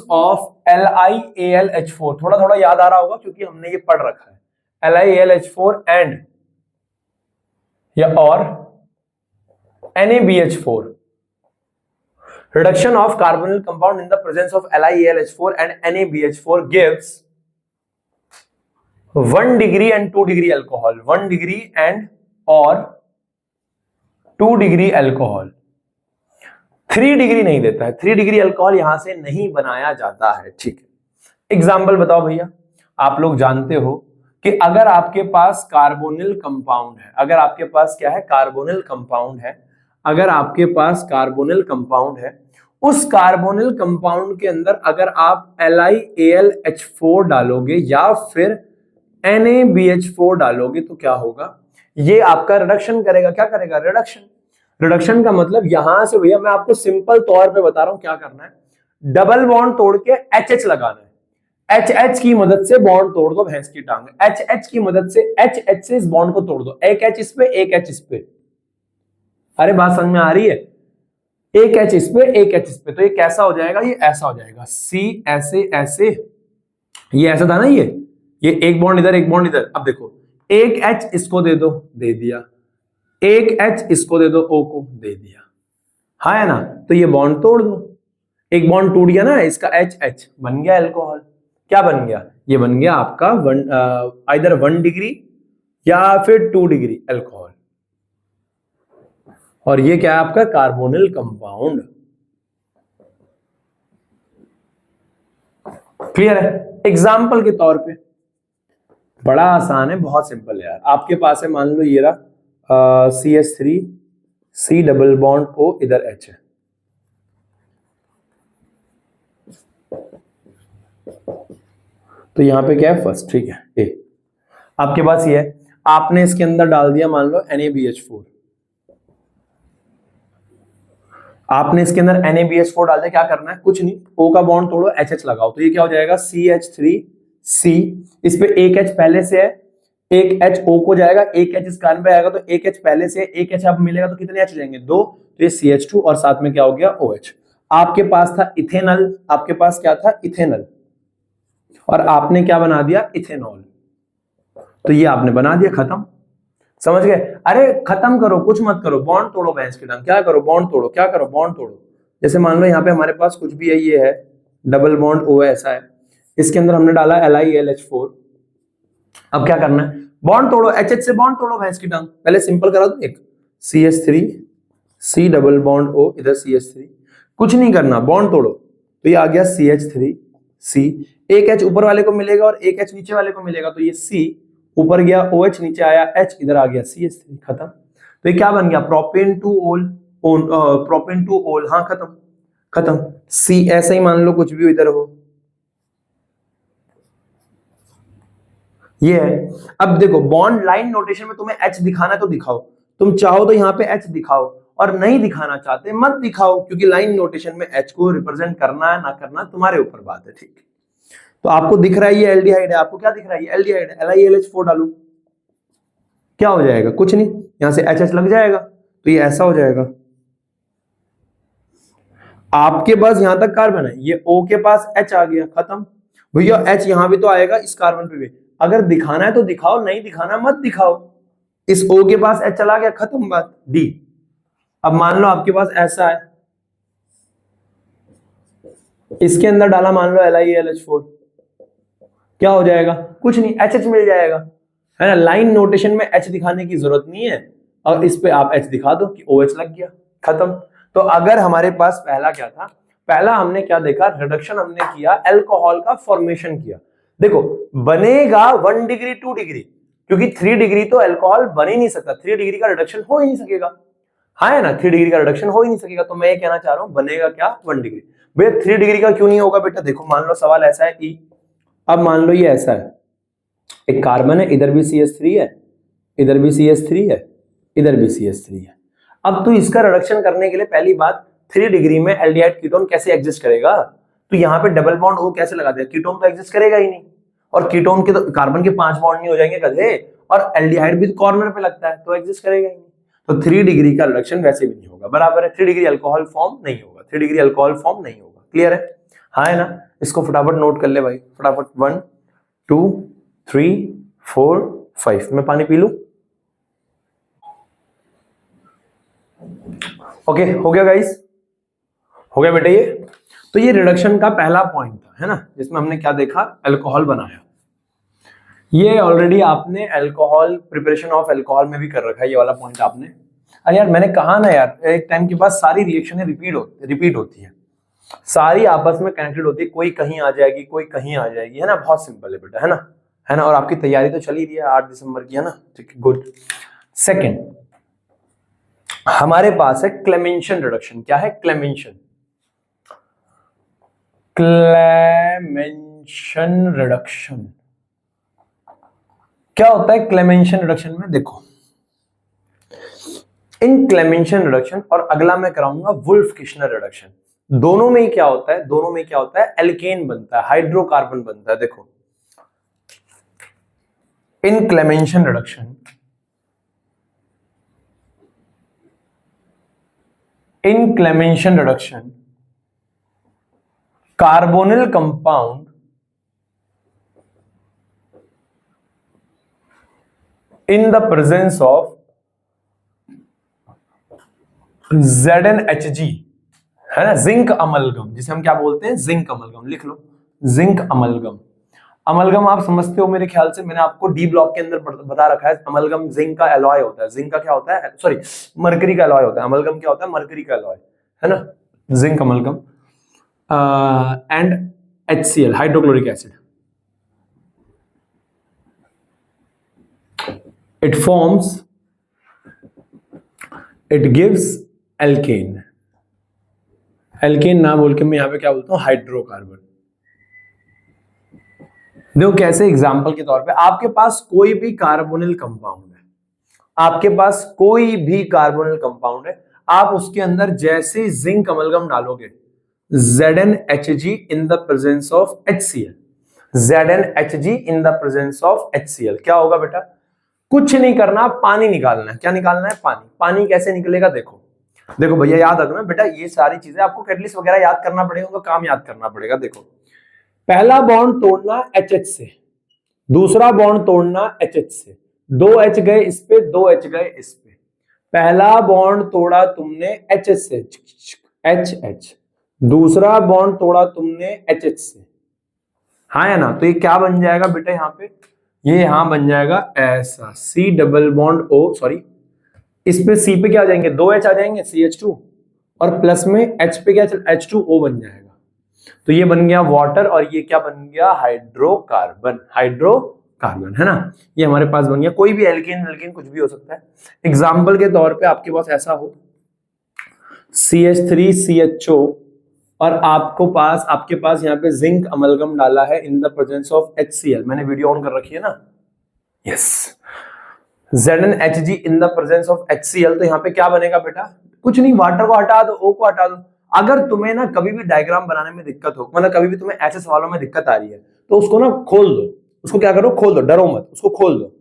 of LiAlH4। थोड़ा थोड़ा याद आ रहा होगा क्योंकि हमने ये पढ़ रखा है, LiAlH4 एंड या और NaBH4। reduction of carbonyl compound in the presence of LiAlH4 and NaBH4 gives 1 degree and 2 degree alcohol, 1 degree and और 2 डिग्री अल्कोहल। 3 डिग्री नहीं देता है, 3 डिग्री अल्कोहल यहां से नहीं बनाया जाता है, ठीक है। एग्जाम्पल बताओ भैया, आप लोग जानते हो कि अगर आपके पास कार्बोनिल कंपाउंड है, अगर आपके पास क्या है, कार्बोनिल कंपाउंड है, अगर आपके पास कार्बोनिल कंपाउंड है, उस कार्बोनिल कंपाउंड के अंदर अगर आप LiAlH4 डालोगे या फिर NaBH4 डालोगे तो क्या होगा, ये आपका रिडक्शन करेगा। क्या करेगा, रिडक्शन। रिडक्शन का मतलब यहां से भैया मैं आपको सिंपल तौर पे बता रहा हूं क्या करना है, डबल बॉन्ड तोड़ के HH लगाना है। HH की मदद से बॉन्ड तोड़ दो, भैंस की टांग। HH की मदद से HH से इस बॉन्ड को तोड़ दो, एक H इस पे, एक H इस पे। अरे बात समझ में आ रही है, एक H इस पे, एक H इस पे, तो ये कैसा हो जाएगा, ये ऐसा हो जाएगा, C ऐसे ऐसे, ये ऐसा था ना, ये एक बॉन्ड इधर, एक बॉन्ड इधर। अब देखो, एक H इसको दे दो, दे दिया, एक H इसको दे दो, O को दे दिया, हाँ है ना, तो ये बॉन्ड तोड़ दो, एक बॉन्ड टूट गया ना, इसका HH बन गया अल्कोहल। क्या बन गया, ये बन गया आपका इधर 1 डिग्री या फिर 2 डिग्री अल्कोहल, और ये क्या है आपका कार्बोनिल कंपाउंड। क्लियर है। एग्जाम्पल के तौर पे, बड़ा आसान है, बहुत सिंपल है यार। आपके पास है, मान लो ये रहा CH3 C double bond O, इधर H है, तो यहां पे क्या है, फर्स्ट, ठीक है, A। आपके पास ये है, आपने इसके अंदर डाल दिया मान लो NaBH4, आपने इसके अंदर NaBH4 डाल दिया। क्या करना है, कुछ नहीं, O का बॉन्ड तोड़ो, HH लगाओ, तो ये क्या हो जाएगा, CH3C। इस पे एक H पहले से है, एक H O को जाएगा, एक H इस कार्बन पे आएगा, तो एक H पहले से, एक H अब मिलेगा तो कितने H हो जाएंगे, 2, तो ये CH2 और साथ में क्या हो गया, OH। आपके पास था इथेनॉल, आपके पास क्या था, इथेनॉल, और आपने क्या बना दिया, इथेनॉल, तो ये आपने बना दिया, खत्म। समझ गए। अरे खत्म करो, कुछ मत करो, बॉन्ड तोड़ो भैंस की टांग। क्या करो, बॉन्ड तोड़ो, क्या करो, बॉन्ड तोड़ो। जैसे मान लो यहाँ पे हमारे पास कुछ भी है, ये है डबल बॉन्ड O ऐसा है, इसके अंदर हमने डाला LiAlH4। अब क्या करना है, बॉन्ड तोड़ो, HH से बॉन्ड तोड़ो भैंस की टांग। पहले सिंपल करा दो, एक CH3 C double bond O, इधर CH3, कुछ नहीं करना, बॉन्ड तोड़ो, तो ये आ गया CH3 C। एक H ऊपर वाले को मिलेगा और एक H नीचे वाले को मिलेगा, तो ये C ऊपर गया, OH नीचे आया, H इधर आ गया, CH3, खत्म। तो ये क्या बन गया, प्रोपेन टू ओल, प्रोपेन टू ओल, हाँ खत्म, खत्म। C ऐसे ही मान लो कुछ भी इधर हो, ये है। अब देखो बॉन्ड लाइन नोटेशन में तुम्हें H दिखाना है तो दिखाओ, तुम चाहो तो यहाँ पे H दिखाओ, और नहीं दिखाना चाहते मत दिखाओ, क्योंकि लाइन नोटेशन में H को रिप्रेजेंट करना है ना करना तुम्हारे ऊपर बात है, ठीक। तो आपको दिख रहा है ये एल्डिहाइड है, आपको क्या दिख रहा है, ये एल्डिहाइड है, LiAlH4 डालू, क्या हो जाएगा, कुछ नहीं, यहां से HH लग जाएगा, तो ये ऐसा हो जाएगा। आपके पास यहां तक कार्बन है, ये O के पास H आ गया, खत्म भैया। H यहां भी तो आएगा इस कार्बन पे भी, अगर दिखाना है तो दिखाओ, नहीं दिखाना मत दिखाओ। इस O के पास H चला गया, खत्म बात, D। अब मान लो आपके पास ऐसा है, इसके अंदर डाला मान लो LiAlH4, क्या हो जाएगा, कुछ नहीं, HH मिल जाएगा, है ना। लाइन नोटेशन में H दिखाने की जरूरत नहीं है, और इस पे आप H दिखा दो कि OH लग गया, खत्म। तो अगर हमारे पास पहला क्या था, पहला हमने क्या देखा, रिडक्शन हमने किया, अल्कोहल का फॉर्मेशन किया। देखो बनेगा 1 डिग्री 2 डिग्री, क्योंकि 3 डिग्री तो अल्कोहल बन ही नहीं सकता, 3 डिग्री का रिडक्शन हो ही नहीं सकेगा, हाँ है ना, 3 डिग्री का रिडक्शन हो ही नहीं सकेगा। तो मैं ये कहना चाह रहा हूं बनेगा क्या, 1 डिग्री। भैया 3 डिग्री का क्यों नहीं होगा बेटा, देखो मान लो सवाल ऐसा है E, अब मान लो ये ऐसा है, एक कार्बन है, इधर भी CH3 है, इधर भी CH3 है, इधर भी CH3 है। अब तो इसका रिडक्शन करने के लिए पहली बात 3 डिग्री में एल्डिहाइड कीटोन कैसे एग्जिस्ट करेगा, तो यहाँ पे डबल बॉन्ड O कैसे लगा दिया, कीटोन तो एग्जिस्ट करेगा ही नहीं, और कीटोन के तो कार्बन के 5 बॉन्ड नहीं हो जाएंगे गधे, और एल्डिहाइड भी कॉर्नर पे लगता है तो एग्जिस्ट करेगा ही नहीं। तो 3 डिग्री का रिडक्शन वैसे भी नहीं होगा, बराबर है, 3 डिग्री अल्कोहल फॉर्म नहीं होगा, 3 डिग्री अल्कोहल फॉर्म नहीं होगा, क्लियर है, हाँ है ना। इसको फटाफट नोट कर ले भाई, फटाफट, 1 2 3 4 5, मैं पानी पी लूं, ओके हो गया गाइस, हो गया बेटा ये। तो ये रिडक्शन का पहला पॉइंट था, है ना, जिसमें हमने क्या देखा, अल्कोहल बनाया। ये ऑलरेडी आपने अल्कोहल, प्रिपरेशन ऑफ अल्कोहल में भी कर रखा है ये वाला पॉइंट आपने। अरे यार मैंने कहा ना यार, एक टाइम के बाद सारी रिएक्शनें रिपीट होती है, सारी आपस में कनेक्टेड होती है, कोई कहीं आ जाएगी कोई कहीं आ जाएगी, है ना, बहुत सिंपल है बेटा, है ना, है ना। और आपकी तैयारी तो चल ही रही है 8 दिसंबर की, है ना, ठीक है, गुड। सेकेंड हमारे पास है क्लेमेंशन रिडक्शन। क्या है क्लेमेंशन, क्लेमेंशन रिडक्शन क्या होता है क्लेमेंशन रिडक्शन में, देखो इन क्लेमेंशन रिडक्शन और अगला मैं कराऊंगा वुल्फ किश्नर रिडक्शन, दोनों में ही क्या होता है, दोनों में क्या होता है, एल्केन बनता है, हाइड्रोकार्बन बनता है। देखो in Clemmensen reduction, in Clemmensen reduction carbonyl compound in the presence of ZnHg, है ना, जिंक अमलगम, जिसे हम क्या बोलते हैं, जिंक अमलगम, लिख लो जिंक अमलगम। अमलगम आप समझते हो मेरे ख्याल से, मैंने आपको डी ब्लॉक के अंदर बता रखा है, अमलगम जिंक का एलॉय होता है, जिंक का क्या होता है, सॉरी मरकरी का एलॉय होता है, अमलगम क्या होता है, मरकरी का एलॉय, है ना, zinc amalgam and HCl hydrochloric acid, it forms, it gives alkane, alkane ना बोल के मैं यहां पे क्या बोलता हूं, हाइड्रोकार्बन। देखो कैसे, एग्जांपल के तौर पे आपके पास कोई भी कार्बोनिल कंपाउंड है, आपके पास कोई भी कार्बोनिल कंपाउंड है, आप उसके अंदर जैसे जिंक अमलगम डालोगे, ZnHg in the presence of HCl, ZnHg in the presence of HCl, क्या होगा बेटा, कुछ नहीं करना, पानी निकालना है। क्या निकालना है, पानी। पानी कैसे निकलेगा, देखो देखो भैया याद रखना बेटा, ये सारी चीजें आपको कैटलिस्ट वगैरह याद करना पड़ेगा, उनका काम याद करना पड़ेगा। देखो पहला बॉन्ड तोड़ना HH से, दूसरा बॉन्ड तोड़ना HH से, 2 H गए इस पे, 2 H गए इस पे, पहला बॉन्ड तोड़ा तुमने HH से, HH, दूसरा बॉन्ड तोड़ा तुमने HH से, हाँ है ना, तो ये क्या बन जाएगा बेटा, यहाँ पे ये यहां बन जाएगा ऐसा, C double bond O, sorry इस पे C पे क्या आ जाएंगे, 2 H आ जाएंगे, CH2, और प्लस में H पे क्या, H2O बन जाएगा, तो ये बन गया वाटर, और ये क्या बन गया, हाइड्रोकार्बन, हाइड्रोकार्बन, है ना, ये हमारे पास बन गया। कोई भी एल्केन वेल्केन कुछ भी हो सकता है। एग्जाम्पल के तौर पे आपके पास ऐसा हो CH3CHO, और आपके पास यहाँ पे जिंक अमलगम डाला है in the presence of HCl, मैंने वीडियो ऑन कर रखी है ना, yes, ZnHg in the presence of HCl। तो यहाँ पे क्या बनेगा बेटा, कुछ नहीं, वाटर को हटा दो, O को हटा दो। अगर तुम्हें ना कभी भी डायग्राम बनाने में दिक्कत हो, मतलब कभी भी तुम्हें ऐसे सवालों में दिक्कत आ रही है, तो उसको ना खोल दो, उसको क्या करो, खोल दो, डरो मत, उसको खोल दो।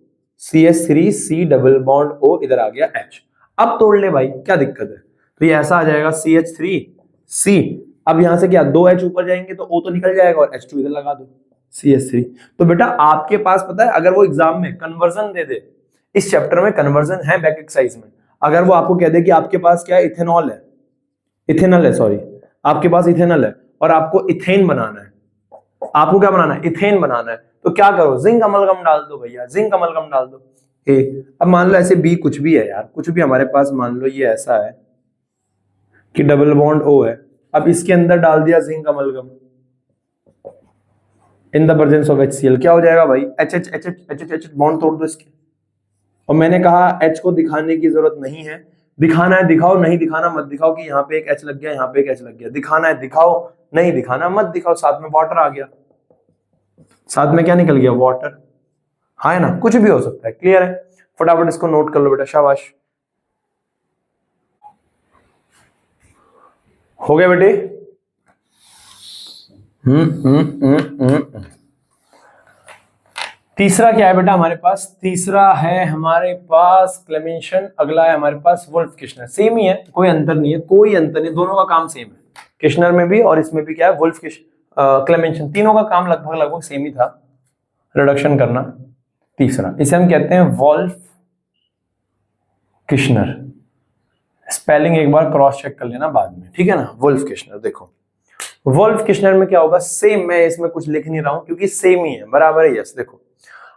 CH3C डबल बॉन्ड O, इधर आ गया H। अब तोड़ ले भाई, क्या दिक्कत है। तो ये ऐसा आ जाएगा CH3C। अब यहां से क्या, 2H ऊपर जाएंगे तो O तो निकल जाएगा और H2 इधर लगा दो, CH3। तो बेटा आपके पास पता है, अगर वो एग्जाम में कन्वर्जन दे दे, इस चैप्टर में कन्वर्जन है बैक एक्सरसाइज में, अगर वो आपको कह दे कि आपके पास क्या है, इथेनॉल है, इथेनॉल है, सॉरी, आपके पास इथेनॉल है और आपको इथेन बनाना है, आपको क्या बनाना है, इथेन बनाना है, तो क्या करो, जिंक अमलगम डाल दो भैया, जिंक अमलगम डाल दो। ए, अब मान लो ऐसे बी कुछ भी है यार, कुछ भी हमारे पास, मान लो ये ऐसा है कि डबल बॉन्ड O है, अब इसके अंदर डाल दिया zinc amalgam in the presence of HCl, क्या हो जाएगा भाई, H बॉन्ड तोड़ दो इसके। और मैंने कहा H को दिखाने की जरूरत नहीं है, दिखाना है दिखाओ, नहीं दिखाना मत दिखाओ कि यहाँ पे एक H लग गया, यहाँ पे एक H लग गया, दिखाना है दिखाओ, नहीं दिखाना मत दिखाओ। साथ में वाटर आ गया, साथ में क्या निकल गया, वाटर, हाँ है ना, कुछ भी हो सकता है। क्लियर है, फटाफट इसको नोट कर लो बेटा, शाबाश, हो गया बेटे। तीसरा क्या है बेटा हमारे पास, तीसरा है हमारे पास क्लेमेंशन, अगला है हमारे पास वुल्फ किश्नर। सेम ही है, कोई अंतर नहीं है, कोई अंतर नहीं, दोनों का काम सेम है, किश्नर में भी और इसमें भी क्या है, वुल्फ क्लेमेंशन, तीनों का काम लगभग लगभग सेम ही था, रिडक्शन करना। तीसरा इसे हम कहते हैं वुल्फ किश्नर, स्पेलिंग एक बार क्रॉस चेक कर लेना बाद में, ठीक है ना। वुल्फ किश्नर, देखो वुल्फ किश्नर में क्या होगा, सेम, मैं इसमें कुछ लिख नहीं रहा हूं क्योंकि सेम ही है, बराबर है। यस, देखो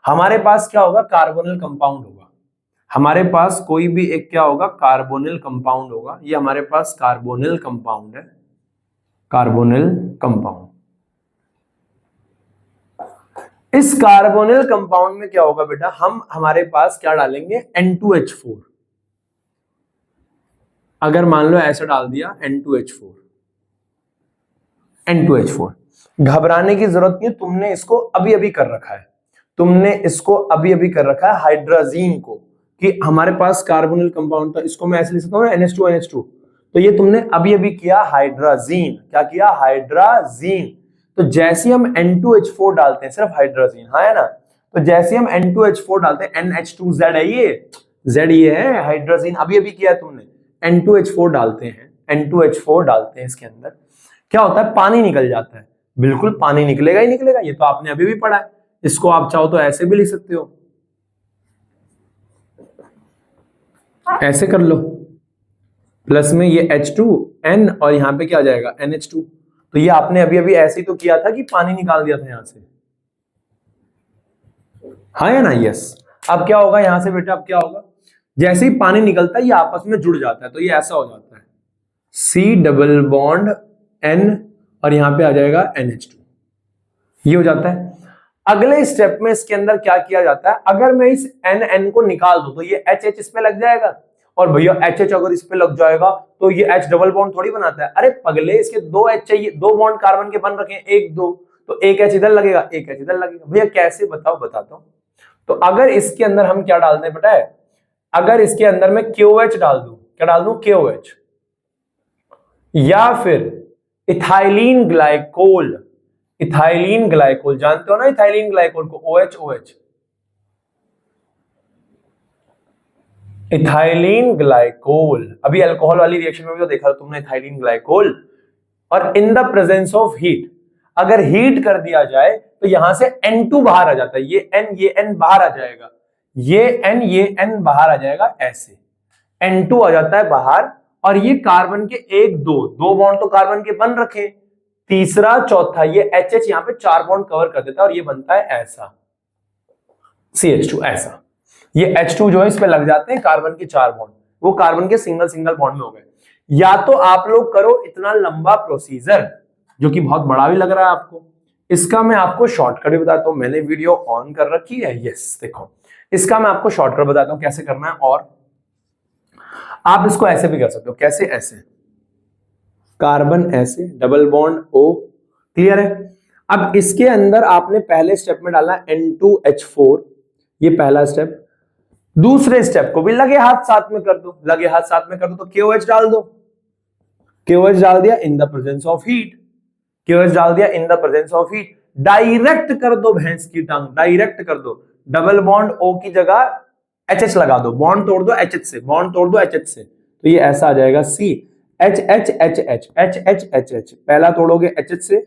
हमारे पास क्या होगा, कार्बोनिल कंपाउंड होगा, हमारे पास कोई भी एक क्या होगा, कार्बोनिल कंपाउंड होगा, ये हमारे पास कार्बोनिल कंपाउंड है, कार्बोनिल कंपाउंड। इस कार्बोनिल कंपाउंड में क्या होगा बेटा, हम हमारे पास क्या डालेंगे, N2H4। अगर मान लो ऐसा डाल दिया N2H4, N2H4, घबराने की जरूरत नहीं है, तुमने इसको अभी अभी कर रखा है, तुमने इसको अभी अभी कर रखा है हाइड्राजीन को, कि हमारे पास कार्बोनिल कंपाउंड था, इसको मैं ऐसे लिख सकता हूं NH2NH2, तो ये तुमने अभी अभी किया हाइड्राजीन, क्या किया, हाइड्राजीन। तो जैसे हम N2H4 डालते हैं, सिर्फ हाइड्राजीन, हाँ है ना, तो जैसे हम N2H4 डालते हैं, NH2Z है ये, Z ये है हाइड्राजीन, अभी अभी किया है तुमने, N2H4 डालते हैं, N2H4 डालते हैं, इसके अंदर क्या होता है, पानी निकल जाता है, बिल्कुल पानी निकलेगा ही निकलेगा, ये तो आपने अभी भी पढ़ा है। इसको आप चाहो तो ऐसे भी लिख सकते हो, ऐसे कर लो, प्लस में ये H2N और यहां पे क्या आ जाएगा, NH2। तो ये आपने अभी अभी ऐसे ही तो किया था कि पानी निकाल दिया था यहां से, हाँ या ना, यस। अब क्या होगा यहां से बेटा, अब क्या होगा, जैसे ही पानी निकलता है ये आपस में जुड़ जाता है, तो ये ऐसा हो जाता है C डबल बॉन्ड N और यहां पे आ जाएगा NH2, ये हो जाता है। अगले स्टेप में इसके अंदर क्या किया जाता है, अगर मैं इस NN को निकाल दूं तो ये HH इस पे लग जाएगा, और भैया HH अगर इस पे लग जाएगा तो ये H डबल बॉन्ड थोड़ी बनाता है, अरे पगले, इसके 2 H चाहिए, 2 बॉन्ड कार्बन के बन रखे हैं, 1 2, तो एक H इधर लगेगा, एक H इधर लगेगा। भैया कैसे, बताओ, बताता हूं। तो अगर इसके अंदर हम क्या डालते हैं पता है, अगर इसके अंदर मैं KOH डाल दूं, क्या डाल दूं, KOH, या फिर इथाइलिन ग्लाइकोल, इथाइलिन ग्लाइकोल जानते हो ना, इथाइलिन ग्लाइकोल को, OH OH, इथाइलिन ग्लाइकोल, अभी अल्कोहल वाली रिएक्शन में भी तो देखा था तुमने, इथाइलिन ग्लाइकोल, और in the presence of heat, अगर हीट कर दिया जाए तो यहां से N2 बाहर आ जाता है, ये N बाहर आ जाएगा, ये N बाहर आ जाएगा, ऐसे N2 आ जाता है बाहर, और ये कार्बन के 1 2 बॉन्ड तो कार्बन के बन रखे, तीसरा चौथा ये HH यहां पे 4 बॉन्ड कवर कर देता है, और ये बनता है ऐसा CH2, ऐसा। ये H2 जो है इस पे लग जाते हैं कार्बन के 4 बॉन्ड, वो कार्बन के सिंगल सिंगल बॉन्ड में हो गए। या तो आप लोग करो इतना लंबा प्रोसीजर, जो कि बहुत बड़ा भी लग रहा है आपको, इसका मैं आपको शॉर्टकट भी बताता हूं, मैंने वीडियो ऑन कर रखी है, यस देखो, इसका मैं आपको शॉर्टकट बताता हूं कैसे करना है, और आप इसको ऐसे भी कर सकते हो, कैसे, ऐसे कार्बन ऐसे, डबल बॉन्ड O, क्लियर है। अब इसके अंदर आपने पहले स्टेप में डाला N2H4, ये पहला स्टेप। दूसरे स्टेप को भी लगे हाथ साथ में कर दो, लगे हाथ साथ में कर दो तो KOH डाल दो। KOH डाल दिया in the presence of heat, KOH डाल दिया in the presence of heat. Direct कर दो भैंस की टांग, डायरेक्ट कर दो। डबल बॉन्ड O की जगह HH लगा दो, बॉन्ड तोड़ दो HH से, बॉन्ड तोड़ दो HH से, तो ये ऐसा आ जाएगा C HH HH। पहला तोड़ोगे HH से,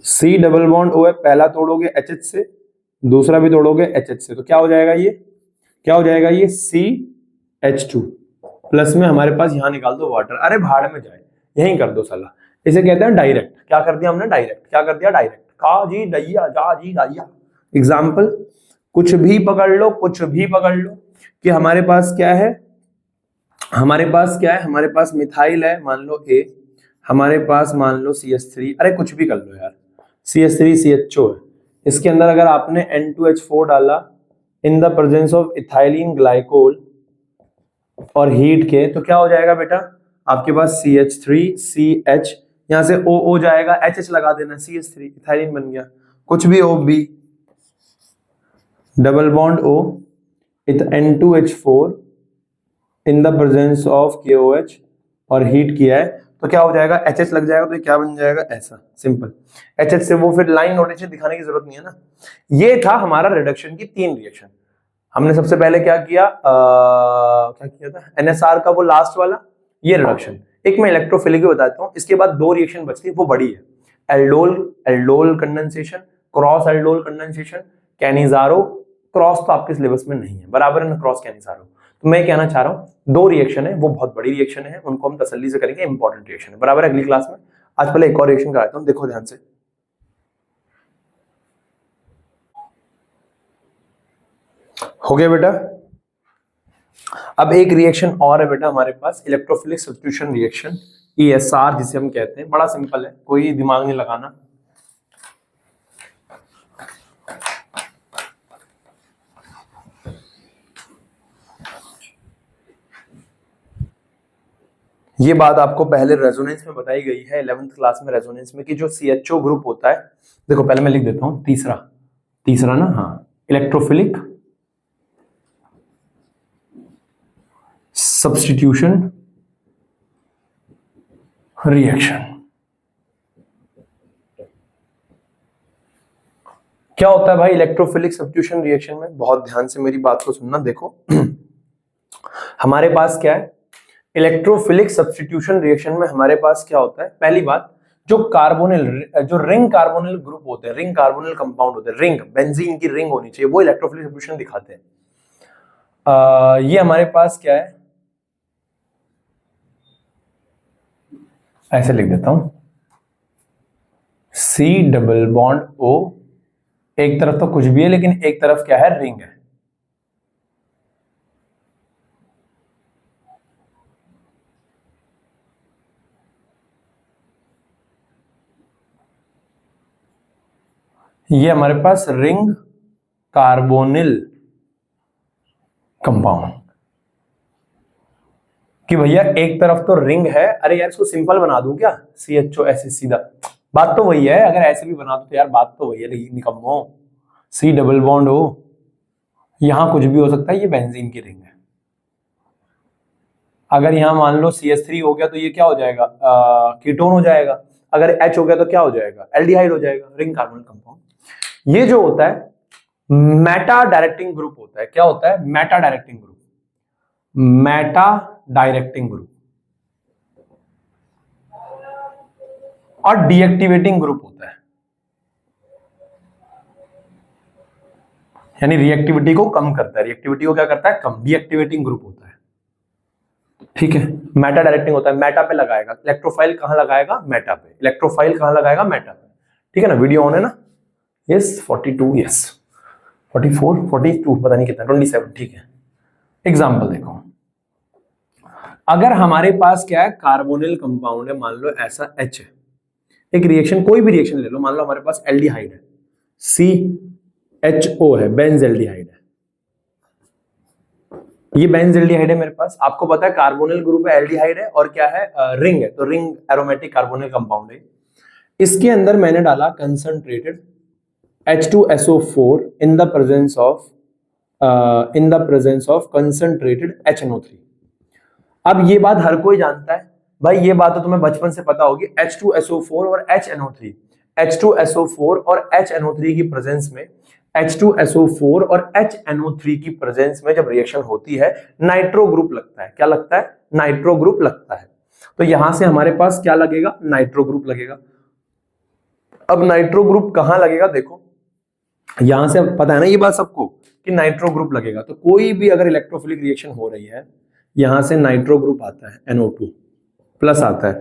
C डबल बॉन्ड O है, पहला तोड़ोगे HH से, दूसरा भी तोड़ोगे HH से, तो क्या हो जाएगा ये, क्या हो जाएगा ये CH2 प्लस में हमारे पास यहां निकाल दो वाटर। अरे भाड़ में जाए, यहीं कर दो साला। इसे कहते हैं डायरेक्ट। क्या कर दिया हमने, डायरेक्ट। क्या कर दिया, डायरेक्ट। का जी दैया, जा जी दैया। एग्जाम्पल कुछ भी पकड़ लो, कुछ भी पकड़ लो कि हमारे पास क्या है, हमारे पास क्या है, हमारे पास मिथाइल है मान लो A, हमारे पास मान लो CH3, अरे कुछ भी कर लो यार, CH3 CHO है। इसके अंदर अगर आपने N2H4 डाला in the presence of ethylene glycol और हीट के, तो क्या हो जाएगा बेटा, आपके पास CH3 CH, यहां से O जाएगा, HH लगा देना, CH3 इथाइलिन बन गया। कुछ भी OB, double bond O N2H4 in the presence of KOH और हीट किया है, तो क्या हो जाएगा, HH लग जाएगा, तो ये क्या बन जाएगा, ऐसा सिंपल। HH से वो फिर लाइन नोटेशन दिखाने की जरूरत नहीं है ना। ये था हमारा रिडक्शन की 3 रिएक्शन। हमने सबसे पहले क्या किया, क्या किया था, NSR का वो लास्ट वाला, ये रिडक्शन। एक मैं इलेक्ट्रोफिलिक बताता हूँ। इसके बाद 2 रिएक्शन बचती है, वो बड़ी है, aldol aldol condensation, cross aldol condensation, Cannizzaro. Cross तो आपके सिलेबस में नहीं है, बराबर है ना, क्रॉस कैनिजारो। तो मैं कहना चाह रहा हूँ 2 रिएक्शन है, वो बहुत बड़ी रिएक्शन है, उनको हम तसल्ली से करेंगे, इंपॉर्टेंट रिएक्शन है, बराबर है, अगली क्लास में। आज पहले एक और रिएक्शन कराता हूँ, देखो ध्यान से। हो गया बेटा। अब एक रिएक्शन और है बेटा हमारे पास, इलेक्ट्रोफिलिक सब्स्टिट्यूशन रिएक्शन, ESR जिसे हम कहते हैं। बड़ा सिंपल है, कोई दिमाग नहीं लगाना। ये बात आपको पहले रेजोनेंस में बताई गई है 11th क्लास में, रेजोनेंस में, कि जो CHO ग्रुप होता है, देखो पहले मैं लिख देता हूं, तीसरा ना, हाँ, इलेक्ट्रोफिलिक सब्स्टिट्यूशन रिएक्शन। क्या होता है भाई इलेक्ट्रोफिलिक सब्स्टिट्यूशन रिएक्शन में, बहुत ध्यान से मेरी बात को सुनना। देखो हमारे पास क्या है, इलेक्ट्रोफिलिक सब्स्टिट्यूशन रिएक्शन में हमारे पास क्या होता है, पहली बात, जो कार्बोनिल, जो रिंग कार्बोनिल ग्रुप होते हैं, रिंग कार्बोनिल कंपाउंड होते हैं, रिंग, बेंजीन की रिंग होनी चाहिए, वो इलेक्ट्रोफिलिक सब्स्टिट्यूशन दिखाते हैं। ये हमारे पास क्या है, ऐसे लिख देता हूं, C डबल बॉन्ड O, एक तरफ तो कुछ भी है लेकिन एक तरफ क्या है, रिंग है। ये हमारे पास रिंग कार्बोनिल कंपाउंड, कि भैया एक तरफ तो रिंग है। अरे यार इसको सिंपल बना दूं क्या, CHO ऐसे सीधा, बात तो वही है। अगर ऐसे भी बना दो तो यार बात तो वही है, लेकिन निकम्मो, C डबल बॉन्ड O, यहां कुछ भी हो सकता है, ये बेंजीन की रिंग है। अगर यहां मान लो CH3 हो गया तो ये क्या हो जाएगा, कीटोन हो जाएगा। अगर H हो गया तो क्या हो जाएगा, एल्डिहाइड हो जाएगा, रिंग कार्बोनिल कंपाउंड। ये जो होता है मेटा डायरेक्टिंग ग्रुप होता है। क्या होता है, Meta directing group, Meta directing group, और डीएक्टिवेटिंग ग्रुप होता है, यानी रिएक्टिविटी को कम करता है। रिएक्टिविटी को क्या करता है, कम। डीएक्टिवेटिंग ग्रुप होता है, ठीक है। मेटा डायरेक्टिंग होता है, मेटा पे लगाएगा। इलेक्ट्रोफाइल कहां लगाएगा, मेटा पे। इलेक्ट्रोफाइल कहां लगाएगा, मेटा पे, ठीक है ना। वीडियो ऑन है ना, यस 42, यस 44 42, पता नहीं कितना, 27, ठीक है। एग्जाम्पल देखो, अगर हमारे पास क्या है, कार्बोनिल कंपाउंड है, मान लो ऐसा H है, एक रिएक्शन, कोई भी रिएक्शन ले लो, मान लो हमारे पास एल्डिहाइड है, CHO है, बेंजल्डिहाइड है, ये बेंजल्डिहाइड है मेरे पास। आपको पता है कार्बोनिल ग्रुप है, एल्डिहाइड है, और क्या है, रिंग है, तो रिंग एरोमेटिक कार्बोनिल कंपाउंड है। इसके अंदर मैंने डाला concentrated H2SO4 in the presence of concentrated HNO3। अब ये बात हर कोई जानता है भाई, ये बात तो तुम्हें बचपन से पता होगी। H2SO4 और HNO3, H2SO4 और HNO3 की प्रेजेंस में, H2SO4 और HNO3 की प्रेजेंस में जब रिएक्शन होती है नाइट्रो ग्रुप लगता है। क्या लगता है? नाइट्रो ग्रुप लगता है। तो यहां से हमारे पास क्या लगेगा? नाइट्रो ग्रुप लगेगा। अब नाइट्रो ग्रुप कहां लगेगा? देखो यहां से पता है ना ये बात सबको कि नाइट्रो ग्रुप लगेगा। तो कोई भी अगर इलेक्ट्रोफिलिक रिएक्शन हो रही है, यहां से नाइट्रो ग्रुप आता है, NO2 प्लस आता है।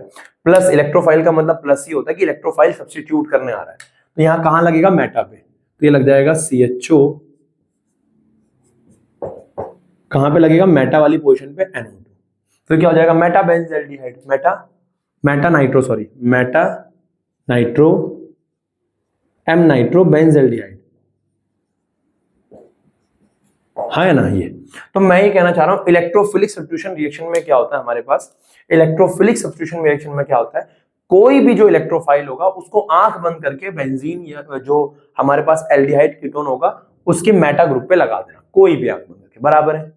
प्लस इलेक्ट्रोफाइल का मतलब प्लस ही होता है कि इलेक्ट्रोफाइल सब्स्टिट्यूट करने आ रहा है। तो यहां कहां लगेगा? मेटा पे। तो ये लग जाएगा CHO, कहां पे लगेगा? मेटा वाली पोजीशन पे NO2। तो क्या हो जाएगा? Meta benzaldehyde, Meta nitro M nitro benzaldehyde. हाँ है ना ये? तो मैं ये कहना चाह रहा हूं इलेक्ट्रोफिलिक सब्स्टिट्यूशन रिएक्शन में क्या होता है हमारे पास, इलेक्ट्रोफिलिक सब्स्टिट्यूशन रिएक्शन में क्या होता है, कोई भी जो इलेक्ट्रोफाइल होगा उसको आंख बंद करके बेंजीन या जो हमारे पास एल्डिहाइड कीटोन होगा उसके मेटा ग्रुप पे लगा देना, कोई भी आंख बंद करके। बराबर है?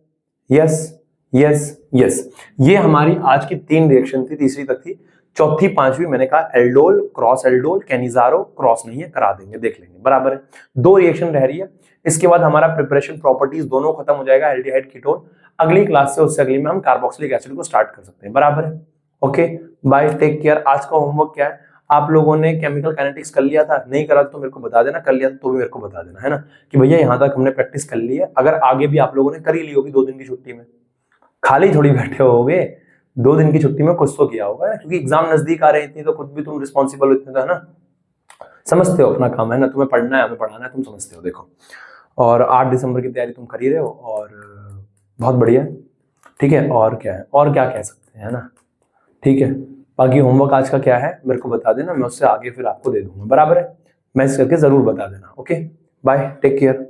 Yes yes yes. ये हमारी आज की 3 रिएक्शन थी, तीसरी तक थी। चौथी पांचवी मैंने कहा aldol cross aldol, Cannizzaro cross नहीं है, करा देंगे, देख लेंगे। बराबर है? 2 रिएक्शन रह रही है। इसके बाद हमारा प्रिपरेशन प्रॉपर्टीज दोनों खत्म हो जाएगा, एल्डिहाइड कीटोन। अगली क्लास से उससे अगली में हम कार्बोक्सिलिक एसिड को स्टार्ट कर सकते हैं। बराबर है? Okay bye, take care. आज का होमवर्क क्या है? आप लोगों ने केमिकल काइनेटिक्स कर लिया था? नहीं करा तो मेरे को बता देना, कर लिया तो भी मेरे को बता देना, है ना, कि भैया यहां तक हमने प्रैक्टिस कर ली है। अगर आगे भी आप लोगों ने कर ही ली होगी 2 दिन की छुट्टी में, खाली थोड़ी बैठे होगे, 2 दिन की छुट्टी में कुछ तो किया होगा ना, क्योंकि एग्जाम नजदीक आ रहे इतनी, तो खुद भी तुम रिस्पॉन्सिबल हो इतने, है ना, समझते हो अपना काम, है ना, तुम्हें पढ़ना है हमें पढ़ाना है, तुम समझते हो। देखो और 8 दिसंबर की तैयारी तुम कर ही रहे हो और बहुत बढ़िया, ठीक है। और क्या है, और क्या कह सकते हैं, है ना, ठीक है। बाकी होमवर्क आज का क्या है मेरे को बता देना, मैं उससे आगे फिर आपको दे दूंगा। बराबर है? मैसेज करके जरूर बता देना। Okay bye, take care.